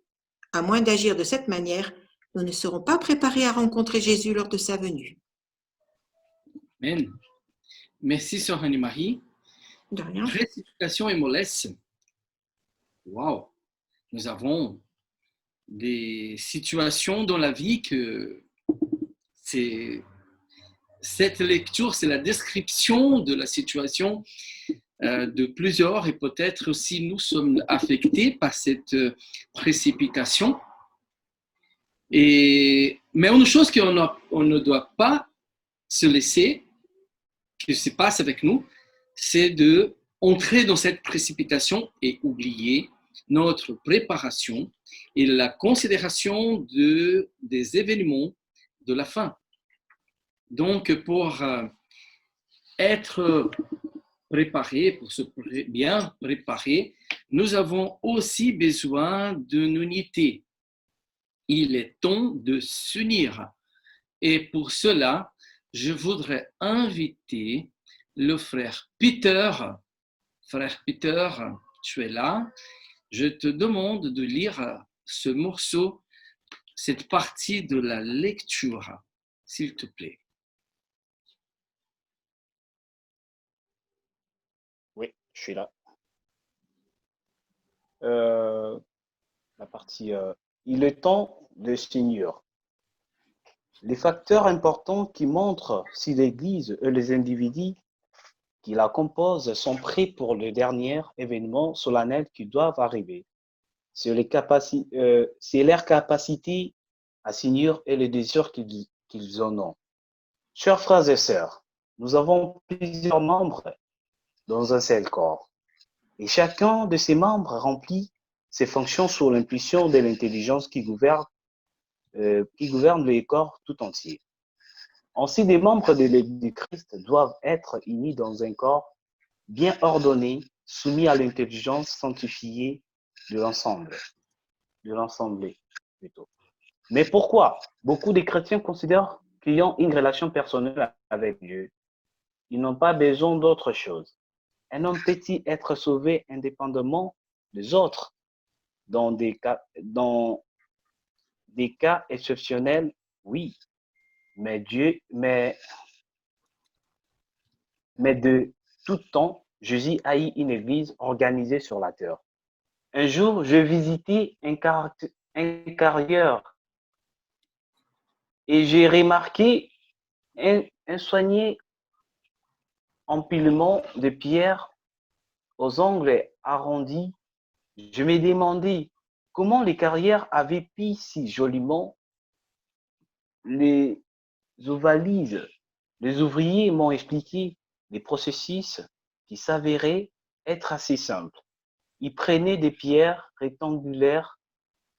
À moins d'agir de cette manière, nous ne serons pas préparés à rencontrer Jésus lors de sa venue. Amen. Merci, Sœur Annie-Marie. De rien. Précipitation et mollesse. Waouh! Nous avons des situations dans la vie que cette lecture, c'est la description de la situation de plusieurs et peut-être aussi nous sommes affectés par cette précipitation. Mais une chose qu'on ne doit pas se laisser, qui se passe avec nous, c'est de entrer dans cette précipitation et oublier notre préparation et la considération des événements de la fin. Donc, pour être préparé, pour se bien préparer, nous avons aussi besoin d'une unité. Il est temps de s'unir. Et pour cela, je voudrais inviter le frère Peter. Frère Peter, tu es là. Je te demande de lire ce morceau, cette partie de la lecture, s'il te plaît. Oui, je suis là. La partie il est temps de s'unir. Les facteurs importants qui montrent si l'Église et les individus qui la composent sont prêts pour le dernier événement solennel qui doivent arriver. C'est leur capacité à s'unir et le désir qu'ils en ont. Chers frères et sœurs, nous avons plusieurs membres dans un seul corps. Et chacun de ces membres remplit ses fonctions sous l'impulsion de l'intelligence qui gouverne le corps tout entier. Ainsi, les membres de l'Église du Christ doivent être unis dans un corps bien ordonné, soumis à l'intelligence sanctifiée de l'ensemble. Mais pourquoi? Beaucoup de chrétiens considèrent qu'ils ont une relation personnelle avec Dieu. Ils n'ont pas besoin d'autre chose. Un homme peut-il être sauvé indépendamment des autres? Dans des cas exceptionnels, oui. Mais de tout temps, Jésus a eu une église organisée sur la terre. Un jour, je visitais un carrière et j'ai remarqué un soigné empilement de pierres aux angles arrondis. Je me demandais comment les carrières avaient pu si joliment les ovaliser. Les ouvriers m'ont expliqué les processus qui s'avéraient être assez simples. Ils prenaient des pierres rectangulaires,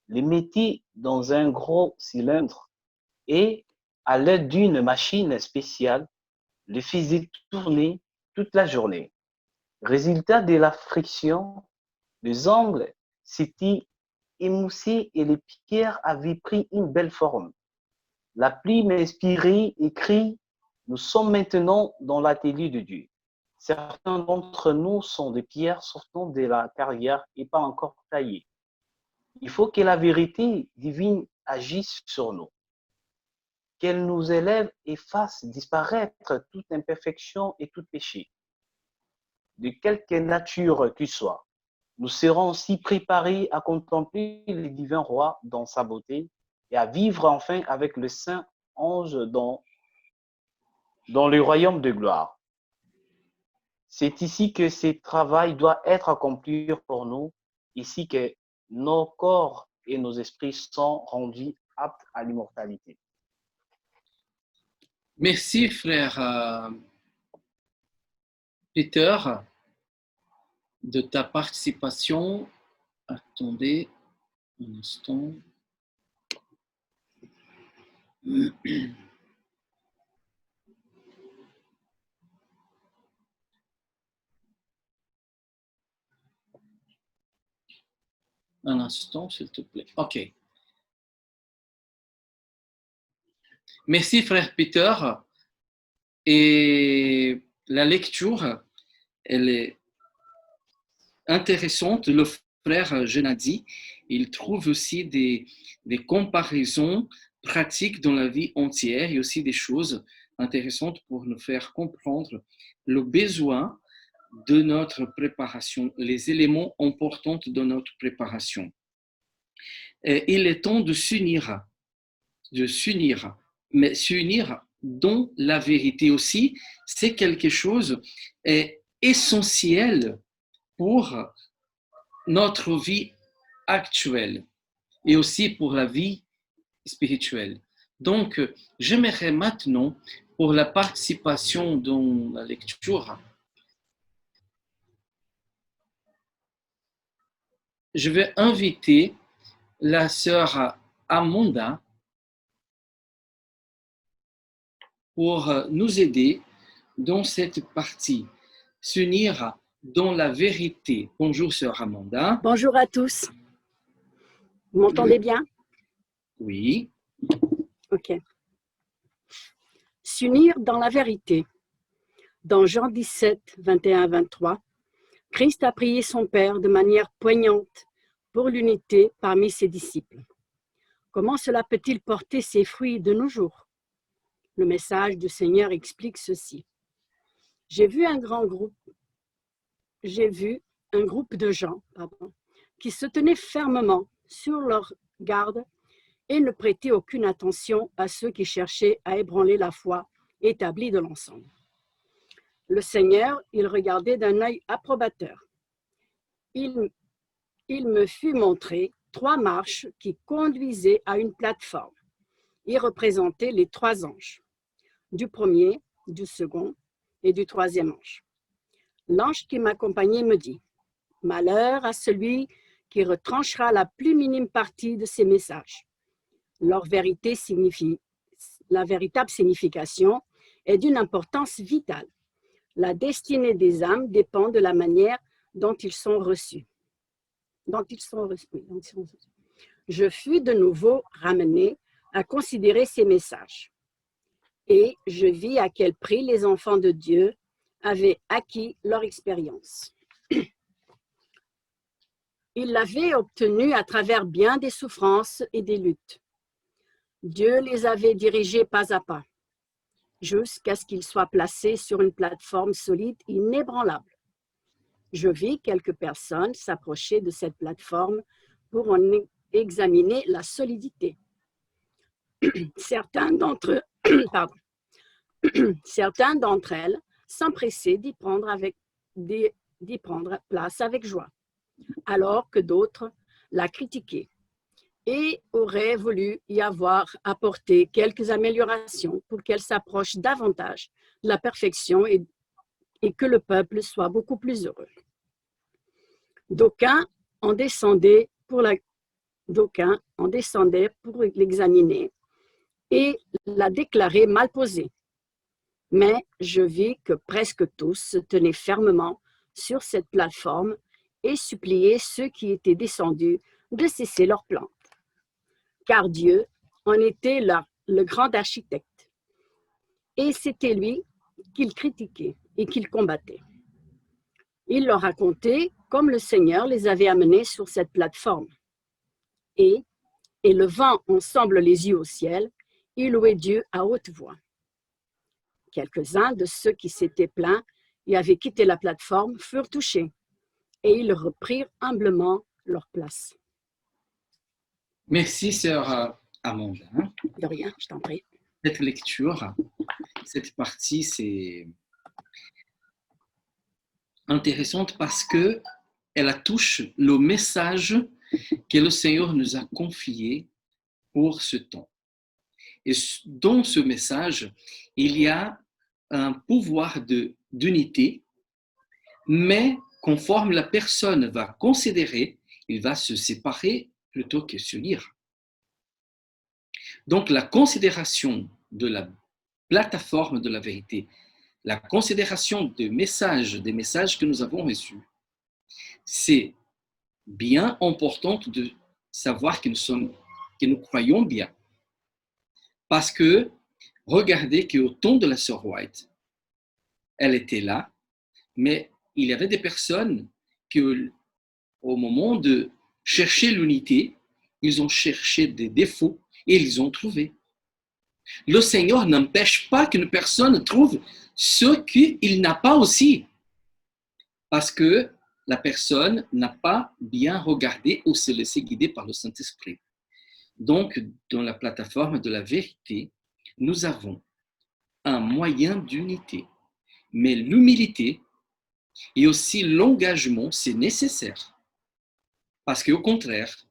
les mettaient dans un gros cylindre et, à l'aide d'une machine spéciale, les faisaient tourner toute la journée. Résultat de la friction, les angles s'étaient émoussés et les pierres avaient pris une belle forme. La pluie m'inspirait et crie, nous sommes maintenant dans l'atelier de Dieu. Certains d'entre nous sont des pierres sortant de la carrière et pas encore taillées. Il faut que la vérité divine agisse sur nous, qu'elle nous élève et fasse disparaître toute imperfection et tout péché. De quelque nature qu'il soit, nous serons aussi préparés à contempler le divin roi dans sa beauté et à vivre enfin avec le saint ange dans le royaume de gloire. C'est ici que ce travail doit être accompli pour nous, ici que nos corps et nos esprits sont rendus aptes à l'immortalité. Merci, frère Peter, de ta participation. Attendez un instant. Un instant, s'il te plaît. OK. Merci, frère Peter. Et la lecture, elle est intéressante. Le frère Gennady, il trouve aussi des comparaisons pratiques dans la vie entière et aussi des choses intéressantes pour nous faire comprendre le besoin de notre préparation, les éléments importants de notre préparation. Et il est temps de s'unir, mais s'unir dans la vérité aussi, c'est quelque chose d'essentiel pour notre vie actuelle et aussi pour la vie spirituelle. Donc, j'aimerais maintenant, pour la participation dans la lecture, je vais inviter la sœur Amanda pour nous aider dans cette partie, s'unir dans la vérité. Bonjour, sœur Amanda. Bonjour à tous. Vous m'entendez bien? Oui. Ok. S'unir dans la vérité. Dans Jean 17, 21-23, Christ a prié son Père de manière poignante pour l'unité parmi ses disciples. Comment cela peut-il porter ses fruits de nos jours? Le message du Seigneur explique ceci. J'ai vu un groupe de gens qui se tenaient fermement sur leur garde et ne prêtaient aucune attention à ceux qui cherchaient à ébranler la foi établie de l'ensemble. Le Seigneur, il regardait d'un œil approbateur. Il me fut montré 3 marches qui conduisaient à une plateforme. Ils représentaient les 3 anges, du premier, du second et du 3e ange. L'ange qui m'accompagnait me dit, « Malheur à celui qui retranchera la plus minime partie de ces messages. » La véritable signification est d'une importance vitale. La destinée des âmes dépend de la manière dont ils sont reçus. Je fus de nouveau ramené à considérer ces messages. Et je vis à quel prix les enfants de Dieu avaient acquis leur expérience. Ils l'avaient obtenue à travers bien des souffrances et des luttes. Dieu les avait dirigés pas à pas, jusqu'à ce qu'ils soient placés sur une plateforme solide, inébranlable. Je vis quelques personnes s'approcher de cette plateforme pour en examiner la solidité. Certains d'entre elles s'empressaient d'y prendre place avec joie, alors que d'autres la critiquaient et auraient voulu y avoir apporté quelques améliorations pour qu'elle s'approche davantage de la perfection et que le peuple soit beaucoup plus heureux. D'aucuns en descendaient pour l'examiner et la déclarer mal posée. Mais je vis que presque tous se tenaient fermement sur cette plateforme et suppliaient ceux qui étaient descendus de cesser leurs plantes. Car Dieu en était le grand architecte. Et c'était lui qu'ils critiquaient et qu'ils combattaient. Il leur racontait comme le Seigneur les avait amenés sur cette plateforme. Et élevant ensemble les yeux au ciel, ils louaient Dieu à haute voix. Quelques-uns de ceux qui s'étaient plaints et avaient quitté la plateforme furent touchés et ils reprirent humblement leur place. Merci, sœur Amanda. De rien, je t'en prie. Cette lecture, cette partie, c'est intéressante parce qu'elle touche le message que le Seigneur nous a confié pour ce temps. Et dans ce message, il y a un pouvoir d'unité, mais conforme la personne va considérer, il va se séparer plutôt que s'unir. Donc, la considération de la plateforme de la vérité, la considération des messages que nous avons reçus, c'est bien important de savoir que nous croyons bien. Parce que, regardez qu'au temps de la sœur White, elle était là, mais il y avait des personnes qui, au moment de chercher l'unité, ils ont cherché des défauts et ils ont trouvé. Le Seigneur n'empêche pas qu'une personne trouve ce qu'il n'a pas aussi, parce que la personne n'a pas bien regardé ou se laissé guider par le Saint-Esprit. Donc, dans la plateforme de la vérité, nous avons un moyen d'unité, mais l'humilité et aussi l'engagement, c'est nécessaire. Parce qu'au contraire,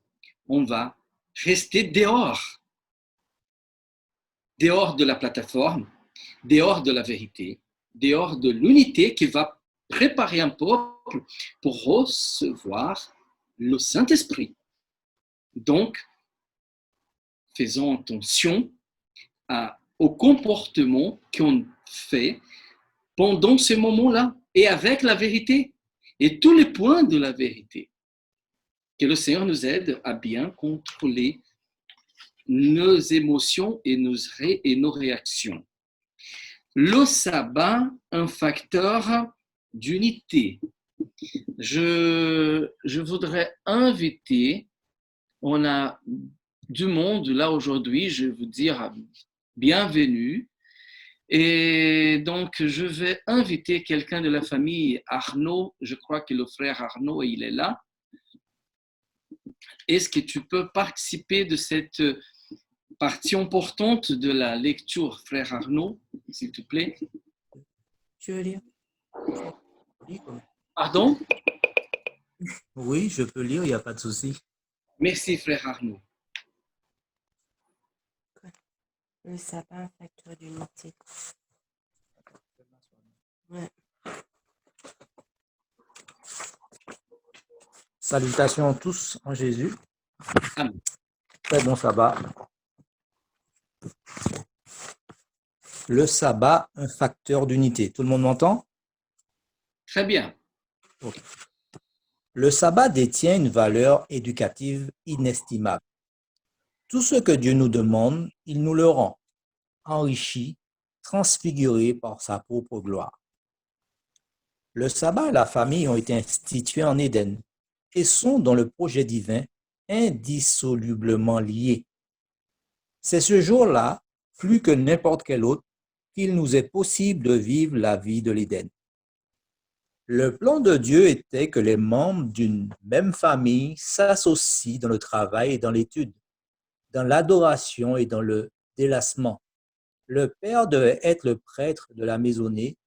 on va rester dehors de la plateforme, dehors de la vérité, dehors de l'unité qui va préparer un peuple pour recevoir le Saint-Esprit. Donc, faisons attention au comportement qu'on fait pendant ce moment-là et avec la vérité et tous les points de la vérité. Que le Seigneur nous aide à bien contrôler nos émotions et nos réactions. Le sabbat, un facteur d'unité. Je voudrais inviter, on a du monde là aujourd'hui, je vais vous dire bienvenue. Et donc, je vais inviter quelqu'un de la famille, Arnaud, je crois que le frère Arnaud, il est là. Est-ce que tu peux participer de cette partie importante de la lecture, frère Arnaud, s'il te plaît? Je veux lire. Pardon? Oui, je peux lire, il n'y a pas de souci. Merci, frère Arnaud. Le sabbat, facteur d'unité. Ouais. Salutations à tous en Jésus. Amen. Très bon sabbat. Le sabbat, un facteur d'unité. Tout le monde m'entend? Très bien. Okay. Le sabbat détient une valeur éducative inestimable. Tout ce que Dieu nous demande, il nous le rend, enrichi, transfiguré par sa propre gloire. Le sabbat et la famille ont été institués en Éden et sont dans le projet divin indissolublement liés. C'est ce jour-là, plus que n'importe quel autre, qu'il nous est possible de vivre la vie de l'Éden. Le plan de Dieu était que les membres d'une même famille s'associent dans le travail et dans l'étude, dans l'adoration et dans le délassement. Le père devait être le prêtre de la maisonnée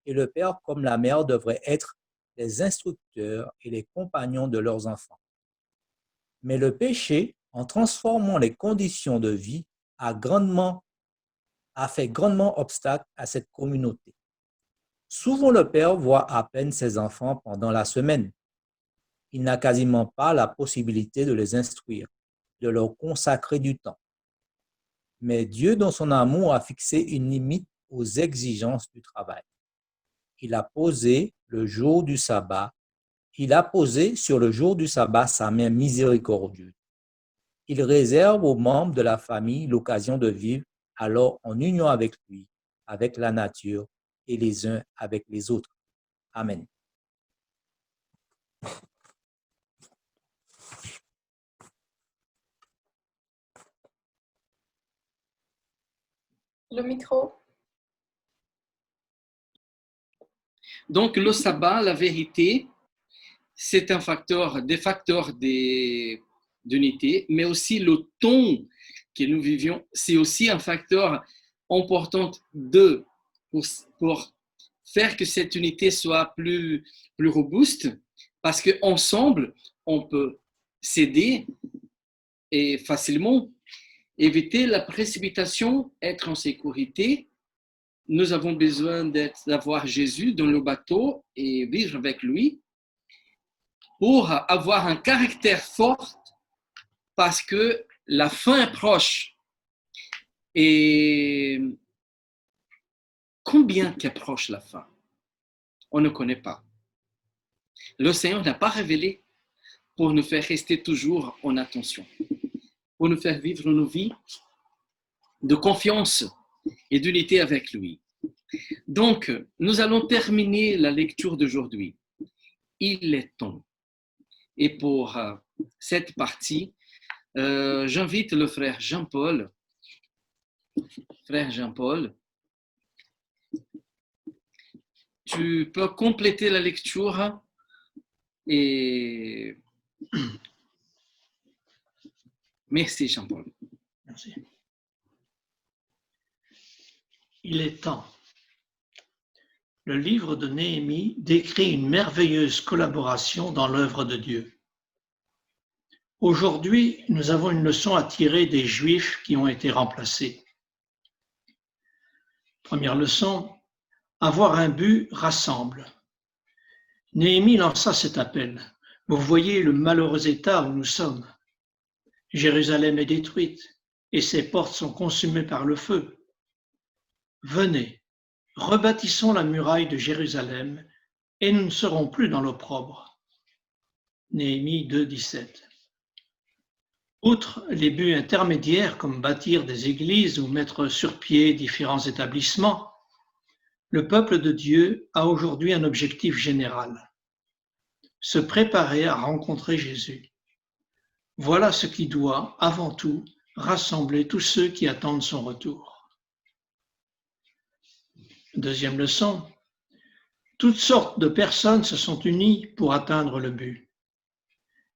et le père comme la mère devraient être les instructeurs et les compagnons de leurs enfants. Mais le péché, en transformant les conditions de vie, a fait grandement obstacle à cette communauté. Souvent, le père voit à peine ses enfants pendant la semaine. Il n'a quasiment pas la possibilité de les instruire, de leur consacrer du temps. Mais Dieu, dans son amour, a fixé une limite aux exigences du travail. Il a posé sur le jour du sabbat sa main miséricordieuse. Il réserve aux membres de la famille l'occasion de vivre alors en union avec lui, avec la nature et les uns avec les autres. Amen. Le micro. Donc, le sabbat, la vérité, c'est des facteurs d'unité, mais aussi le temps que nous vivions, c'est aussi un facteur important pour faire que cette unité soit plus robuste, parce qu'ensemble, on peut s'aider et facilement éviter la précipitation, être en sécurité. Nous avons besoin d'avoir Jésus dans le bateau et vivre avec lui pour avoir un caractère fort parce que la fin est proche. Et combien qu'approche la fin? On ne connaît pas. Le Seigneur n'a pas révélé pour nous faire rester toujours en attention, pour nous faire vivre nos vies de confiance et d'unité avec lui. Donc, nous allons terminer la lecture d'aujourd'hui. Il est temps. Et pour cette partie, j'invite le frère Jean-Paul. Frère Jean-Paul, tu peux compléter la lecture et... Merci Jean-Paul. Merci. Il est temps. Le livre de Néhémie décrit une merveilleuse collaboration dans l'œuvre de Dieu. Aujourd'hui, nous avons une leçon à tirer des Juifs qui ont été remplacés. Première leçon, avoir un but rassemble. Néhémie lança cet appel. Vous voyez le malheureux état où nous sommes. Jérusalem est détruite et ses portes sont consumées par le feu. Venez, rebâtissons la muraille de Jérusalem et nous ne serons plus dans l'opprobre. Néhémie 2, 17. Outre les buts intermédiaires comme bâtir des églises ou mettre sur pied différents établissements, le peuple de Dieu a aujourd'hui un objectif général: se préparer à rencontrer Jésus. Voilà ce qui doit, avant tout, rassembler tous ceux qui attendent son retour. Deuxième leçon, toutes sortes de personnes se sont unies pour atteindre le but.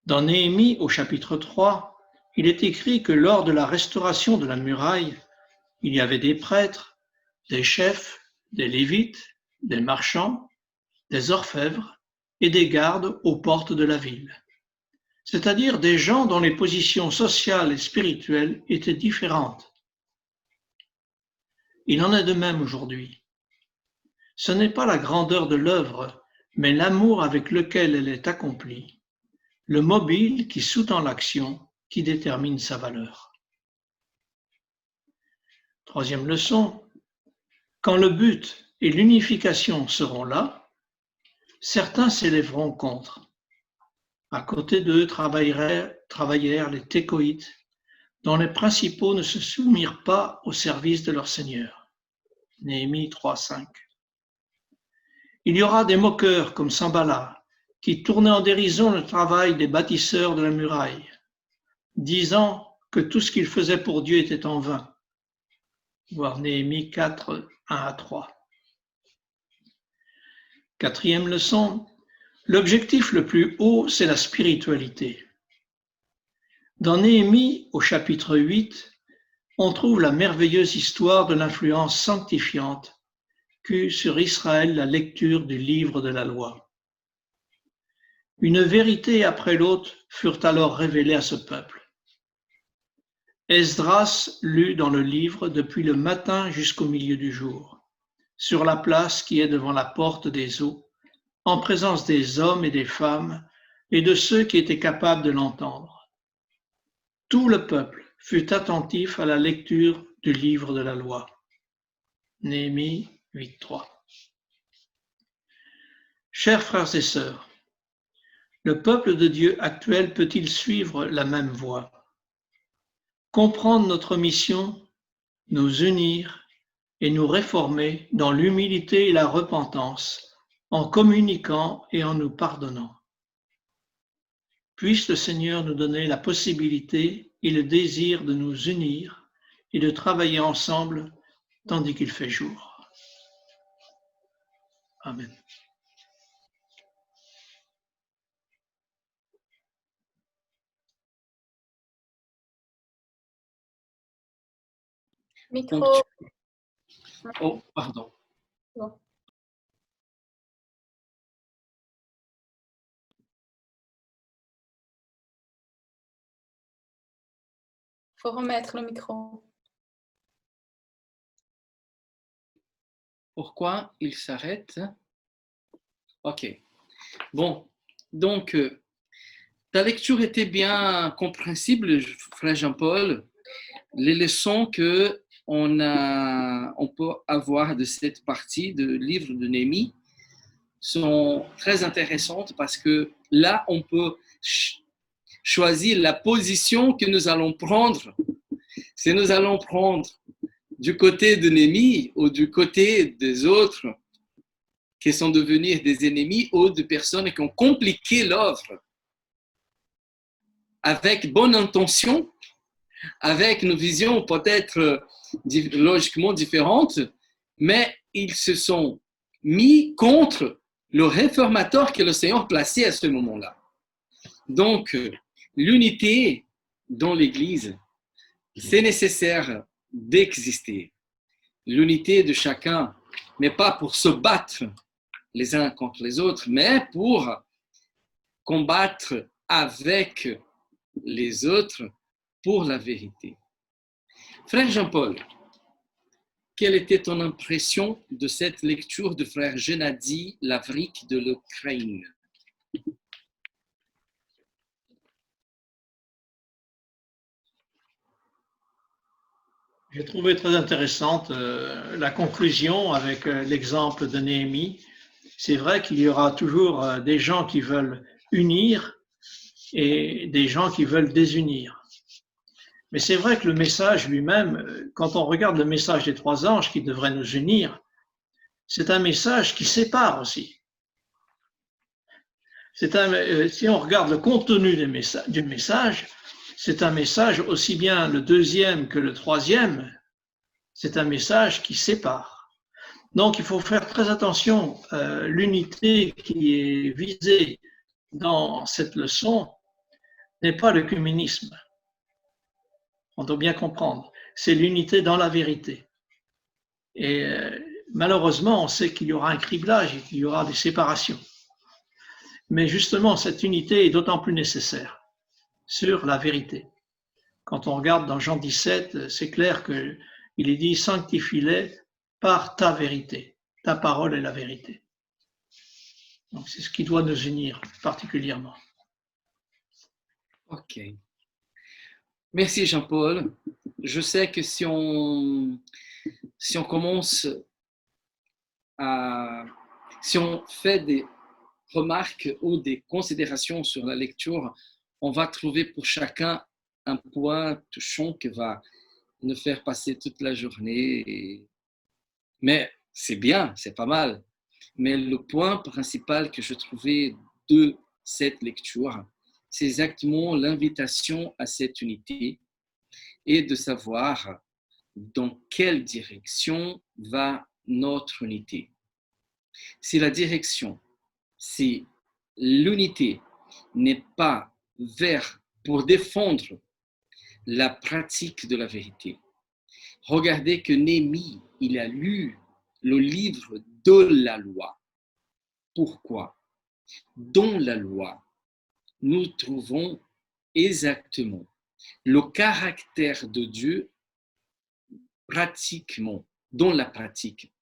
Dans Néhémie, au chapitre 3, il est écrit que lors de la restauration de la muraille, il y avait des prêtres, des chefs, des lévites, des marchands, des orfèvres et des gardes aux portes de la ville, c'est-à-dire des gens dont les positions sociales et spirituelles étaient différentes. Il en est de même aujourd'hui. Ce n'est pas la grandeur de l'œuvre, mais l'amour avec lequel elle est accomplie, le mobile qui sous-tend l'action, qui détermine sa valeur. Troisième leçon, quand le but et l'unification seront là, certains s'élèveront contre. À côté d'eux travaillèrent les Técoïtes, dont les principaux ne se soumirent pas au service de leur Seigneur. Néhémie 3, 5. Il y aura des moqueurs comme Sanballat, qui tournaient en dérision le travail des bâtisseurs de la muraille, disant que tout ce qu'ils faisaient pour Dieu était en vain. Voir Néhémie 4, 1 à 3. Quatrième leçon, l'objectif le plus haut, c'est la spiritualité. Dans Néhémie, au chapitre 8, on trouve la merveilleuse histoire de l'influence sanctifiante qu'eut sur Israël la lecture du livre de la loi. Une vérité après l'autre furent alors révélées à ce peuple. Esdras lut dans le livre depuis le matin jusqu'au milieu du jour, sur la place qui est devant la porte des eaux, en présence des hommes et des femmes et de ceux qui étaient capables de l'entendre. Tout le peuple fut attentif à la lecture du livre de la loi. Néhémie 8.3. Chers frères et sœurs, le peuple de Dieu actuel peut-il suivre la même voie? Comprendre notre mission, nous unir et nous réformer dans l'humilité et la repentance, en communiquant et en nous pardonnant. Puisse le Seigneur nous donner la possibilité et le désir de nous unir et de travailler ensemble tandis qu'il fait jour. Amen. Micro. Oh, pardon. Bon. Faut remettre le micro. Pourquoi il s'arrête? Ok. Bon, donc, ta lecture était bien compréhensible, frère Jean-Paul. Les leçons qu'on peut avoir de cette partie du livre de Néhémie sont très intéressantes parce que là, on peut choisir la position que nous allons prendre. Si nous allons prendre du côté de Néhémie ou du côté des autres qui sont devenus des ennemis ou des personnes qui ont compliqué l'œuvre avec bonne intention, avec une vision peut-être logiquement différente, mais ils se sont mis contre le réformateur que le Seigneur plaçait à ce moment-là. Donc, l'unité dans l'Église, c'est nécessaire d'exister. L'unité de chacun, mais pas pour se battre les uns contre les autres, mais pour combattre avec les autres pour la vérité. Frère Jean-Paul, quelle était ton impression de cette lecture de frère Gennady Lavrik de l'Ukraine? J'ai trouvé très intéressante la conclusion avec l'exemple de Néhémie. C'est vrai qu'il y aura toujours des gens qui veulent unir et des gens qui veulent désunir. Mais c'est vrai que le message lui-même, quand on regarde le message des 3 anges qui devraient nous unir, c'est un message qui sépare aussi. Si on regarde le contenu du message, c'est un message aussi bien le 2e que le 3e, c'est un message qui sépare. Donc il faut faire très attention. L'unité qui est visée dans cette leçon n'est pas le communisme. On doit bien comprendre. C'est l'unité dans la vérité. Et malheureusement, on sait qu'il y aura un criblage et qu'il y aura des séparations. Mais justement, cette unité est d'autant plus nécessaire sur la vérité. Quand on regarde dans Jean 17, c'est clair qu'il est dit « Sanctifie-les par ta vérité. Ta parole est la vérité. » Donc c'est ce qui doit nous unir particulièrement. Ok. Merci Jean-Paul. Je sais que si on commence si on fait des remarques ou des considérations sur la lecture, on va trouver pour chacun un point touchant qui va nous faire passer toute la journée. Mais c'est bien, c'est pas mal. Mais le point principal que je trouvais de cette lecture, c'est exactement l'invitation à cette unité et de savoir dans quelle direction va notre unité. Si la direction, si l'unité n'est pas vers pour défendre la pratique de la vérité. Regardez que Néhémie, il a lu le livre de la loi. Pourquoi? Dans la loi, nous trouvons exactement le caractère de Dieu pratiquement, dans la pratique.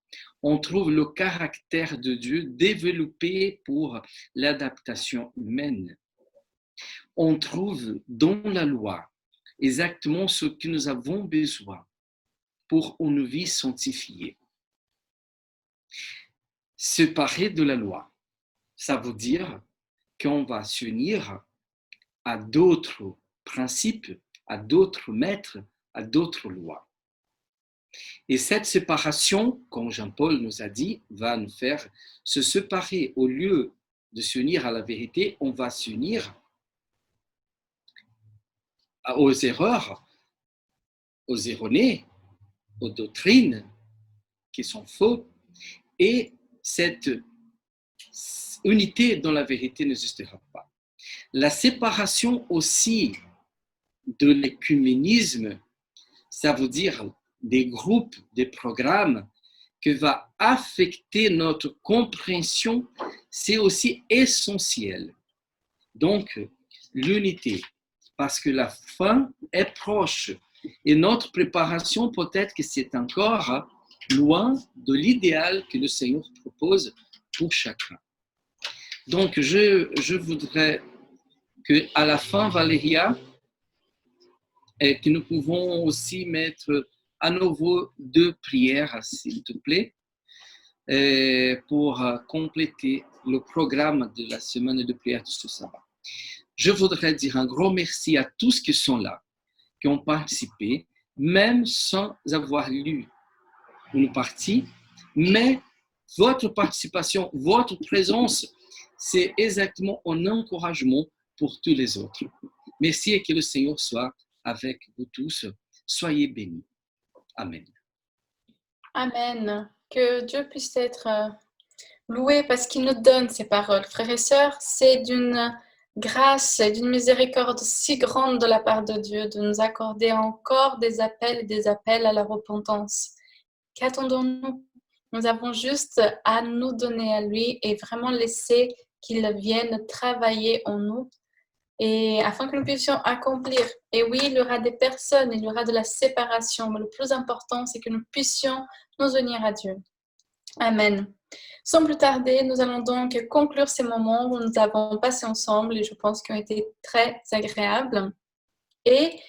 On trouve le caractère de Dieu développé pour l'adaptation humaine. On trouve dans la loi exactement ce que nous avons besoin pour une vie sanctifiée. Séparer de la loi, ça veut dire qu'on va s'unir à d'autres principes, à d'autres maîtres, à d'autres lois. Et cette séparation, comme Jean-Paul nous a dit, va nous faire se séparer. Au lieu de s'unir à la vérité, on va s'unir aux erreurs, aux erronés, aux doctrines qui sont fausses. Et cette unité dans la vérité n'existera pas. La séparation aussi de l'écuménisme, ça veut dire des groupes, des programmes qui va affecter notre compréhension, c'est aussi essentiel. Donc, l'unité, parce que la fin est proche et notre préparation, peut-être que c'est encore loin de l'idéal que le Seigneur propose pour chacun. Donc, je voudrais qu'à la fin, Valéria, et que nous pouvons aussi mettre à nouveau 2 prières, s'il te plaît, pour compléter le programme de la semaine de prière de ce sabbat. Je voudrais dire un grand merci à tous qui sont là, qui ont participé, même sans avoir lu une partie, mais votre participation, votre présence, c'est exactement un encouragement pour tous les autres. Merci et que le Seigneur soit avec vous tous. Soyez bénis. Amen. Amen. Que Dieu puisse être loué parce qu'il nous donne ces paroles. Frères et sœurs, c'est d'une grâce et d'une miséricorde si grande de la part de Dieu de nous accorder encore des appels à la repentance. Qu'attendons-nous? Nous avons juste à nous donner à lui et vraiment laisser qu'il vienne travailler en nous et afin que nous puissions accomplir. Et oui, il y aura des personnes, il y aura de la séparation, mais le plus important, c'est que nous puissions nous unir à Dieu. Amen. Sans plus tarder, nous allons donc conclure ces moments où nous avons passé ensemble et je pense qu'ils ont été très agréables. Et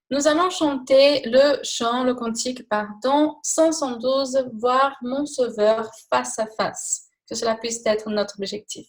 Nous allons chanter le chant, le cantique, pardon, 512, voir mon Sauveur face à face. Que cela puisse être notre objectif.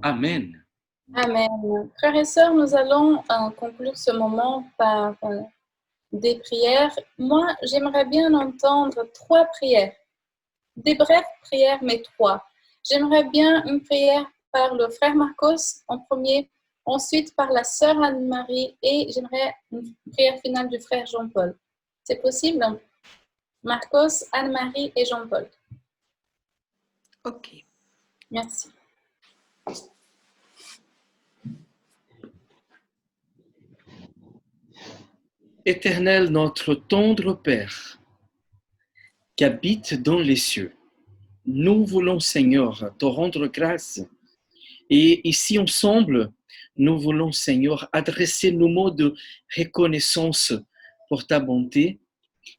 Amen. Amen. Frères et sœurs, nous allons conclure ce moment par des prières. Moi, j'aimerais bien entendre 3 prières. Des brèves prières, mais 3. J'aimerais bien une prière par le frère Marcos en premier, ensuite par la sœur Anne-Marie et j'aimerais une prière finale du frère Jean-Paul. C'est possible? Marcos, Anne-Marie et Jean-Paul. Ok. Merci. Éternel notre tendre Père, qui habite dans les cieux, nous voulons, Seigneur, te rendre grâce. Et ici, ensemble, nous voulons, Seigneur, adresser nos mots de reconnaissance pour ta bonté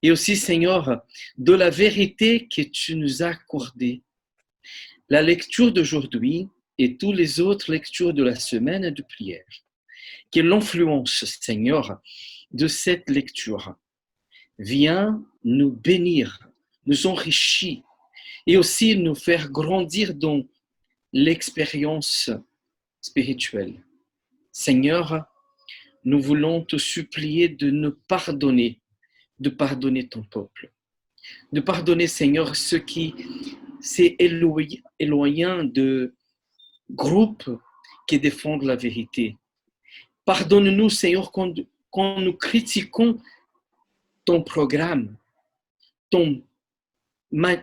et aussi, Seigneur, de la vérité que tu nous as accordée. La lecture d'aujourd'hui et toutes les autres lectures de la semaine de prière. Que l'influence, Seigneur, de cette lecture vient nous bénir, nous enrichir et aussi nous faire grandir dans l'expérience spirituelle. Seigneur, nous voulons te supplier de nous pardonner, de pardonner ton peuple, de pardonner, Seigneur, ceux qui s'est éloignant de groupes qui défendent la vérité. Pardonne-nous, Seigneur, quand nous critiquons ton programme, ton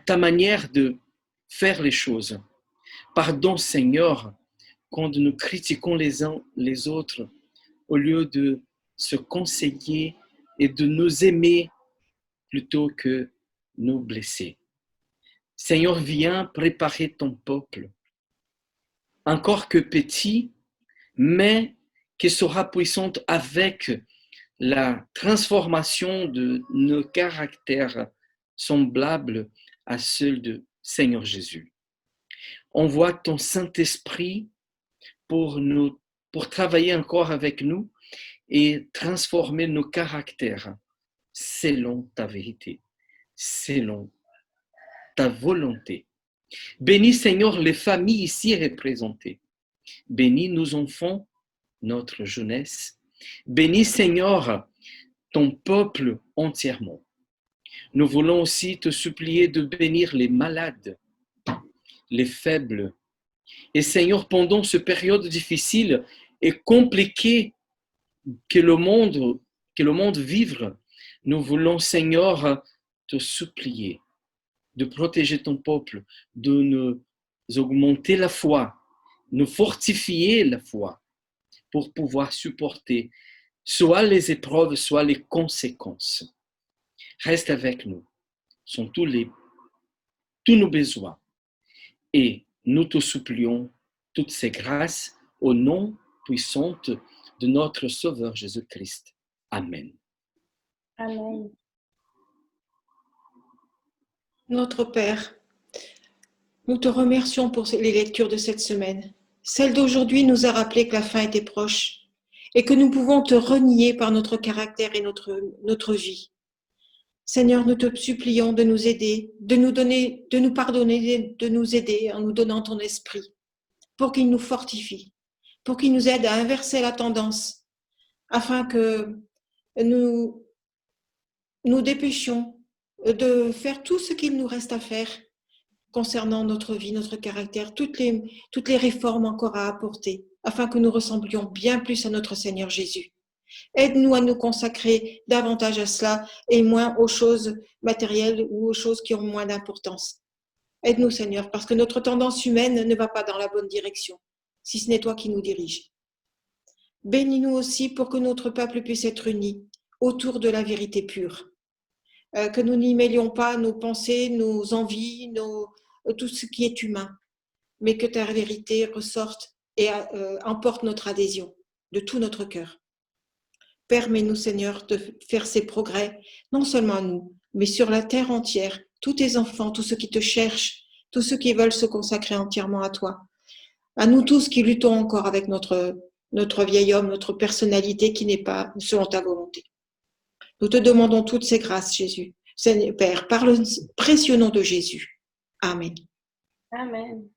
ta manière de faire les choses. Pardon, Seigneur, quand nous critiquons les uns les autres, au lieu de se conseiller et de nous aimer plutôt que nous blesser. Seigneur, viens préparer ton peuple, encore que petit, mais qui sera puissante avec la transformation de nos caractères semblables à ceux de Seigneur Jésus. Envoie ton Saint-Esprit pour travailler encore avec nous et transformer nos caractères selon ta vérité, selon ta volonté. Bénis, Seigneur, les familles ici représentées. Bénis nos enfants, notre jeunesse. Bénis, Seigneur, ton peuple entièrement. Nous voulons aussi te supplier de bénir les malades, les faibles. Et Seigneur, pendant cette période difficile et compliquée que le monde vive, nous voulons, Seigneur, te supplier de protéger ton peuple, de nous augmenter la foi, nous fortifier la foi pour pouvoir supporter soit les épreuves, soit les conséquences. Reste avec nous, sont tous nos besoins. Et nous te supplions toutes ces grâces au nom puissant de notre Sauveur Jésus-Christ. Amen. Amen. Notre Père, nous te remercions pour les lectures de cette semaine. Celle d'aujourd'hui nous a rappelé que la fin était proche et que nous pouvons te renier par notre caractère et notre vie. Seigneur, nous te supplions de nous aider, de nous pardonner, de nous aider en nous donnant ton esprit pour qu'il nous fortifie, pour qu'il nous aide à inverser la tendance afin que nous dépêchions de faire tout ce qu'il nous reste à faire concernant notre vie, notre caractère, toutes les réformes encore à apporter, afin que nous ressemblions bien plus à notre Seigneur Jésus. Aide-nous à nous consacrer davantage à cela et moins aux choses matérielles ou aux choses qui ont moins d'importance. Aide-nous, Seigneur, parce que notre tendance humaine ne va pas dans la bonne direction, si ce n'est toi qui nous diriges. Bénis-nous aussi pour que notre peuple puisse être uni autour de la vérité pure. Que nous n'y mêlions pas nos pensées, nos envies, tout ce qui est humain, mais que ta vérité ressorte et emporte notre adhésion de tout notre cœur. Permets-nous, Seigneur, de faire ces progrès, non seulement à nous, mais sur la terre entière, tous tes enfants, tous ceux qui te cherchent, tous ceux qui veulent se consacrer entièrement à toi. À nous tous qui luttons encore avec notre vieil homme, notre personnalité qui n'est pas selon ta volonté. Nous te demandons toutes ces grâces, Jésus. Seigneur Père, par le précieux nom de Jésus. Amen. Amen.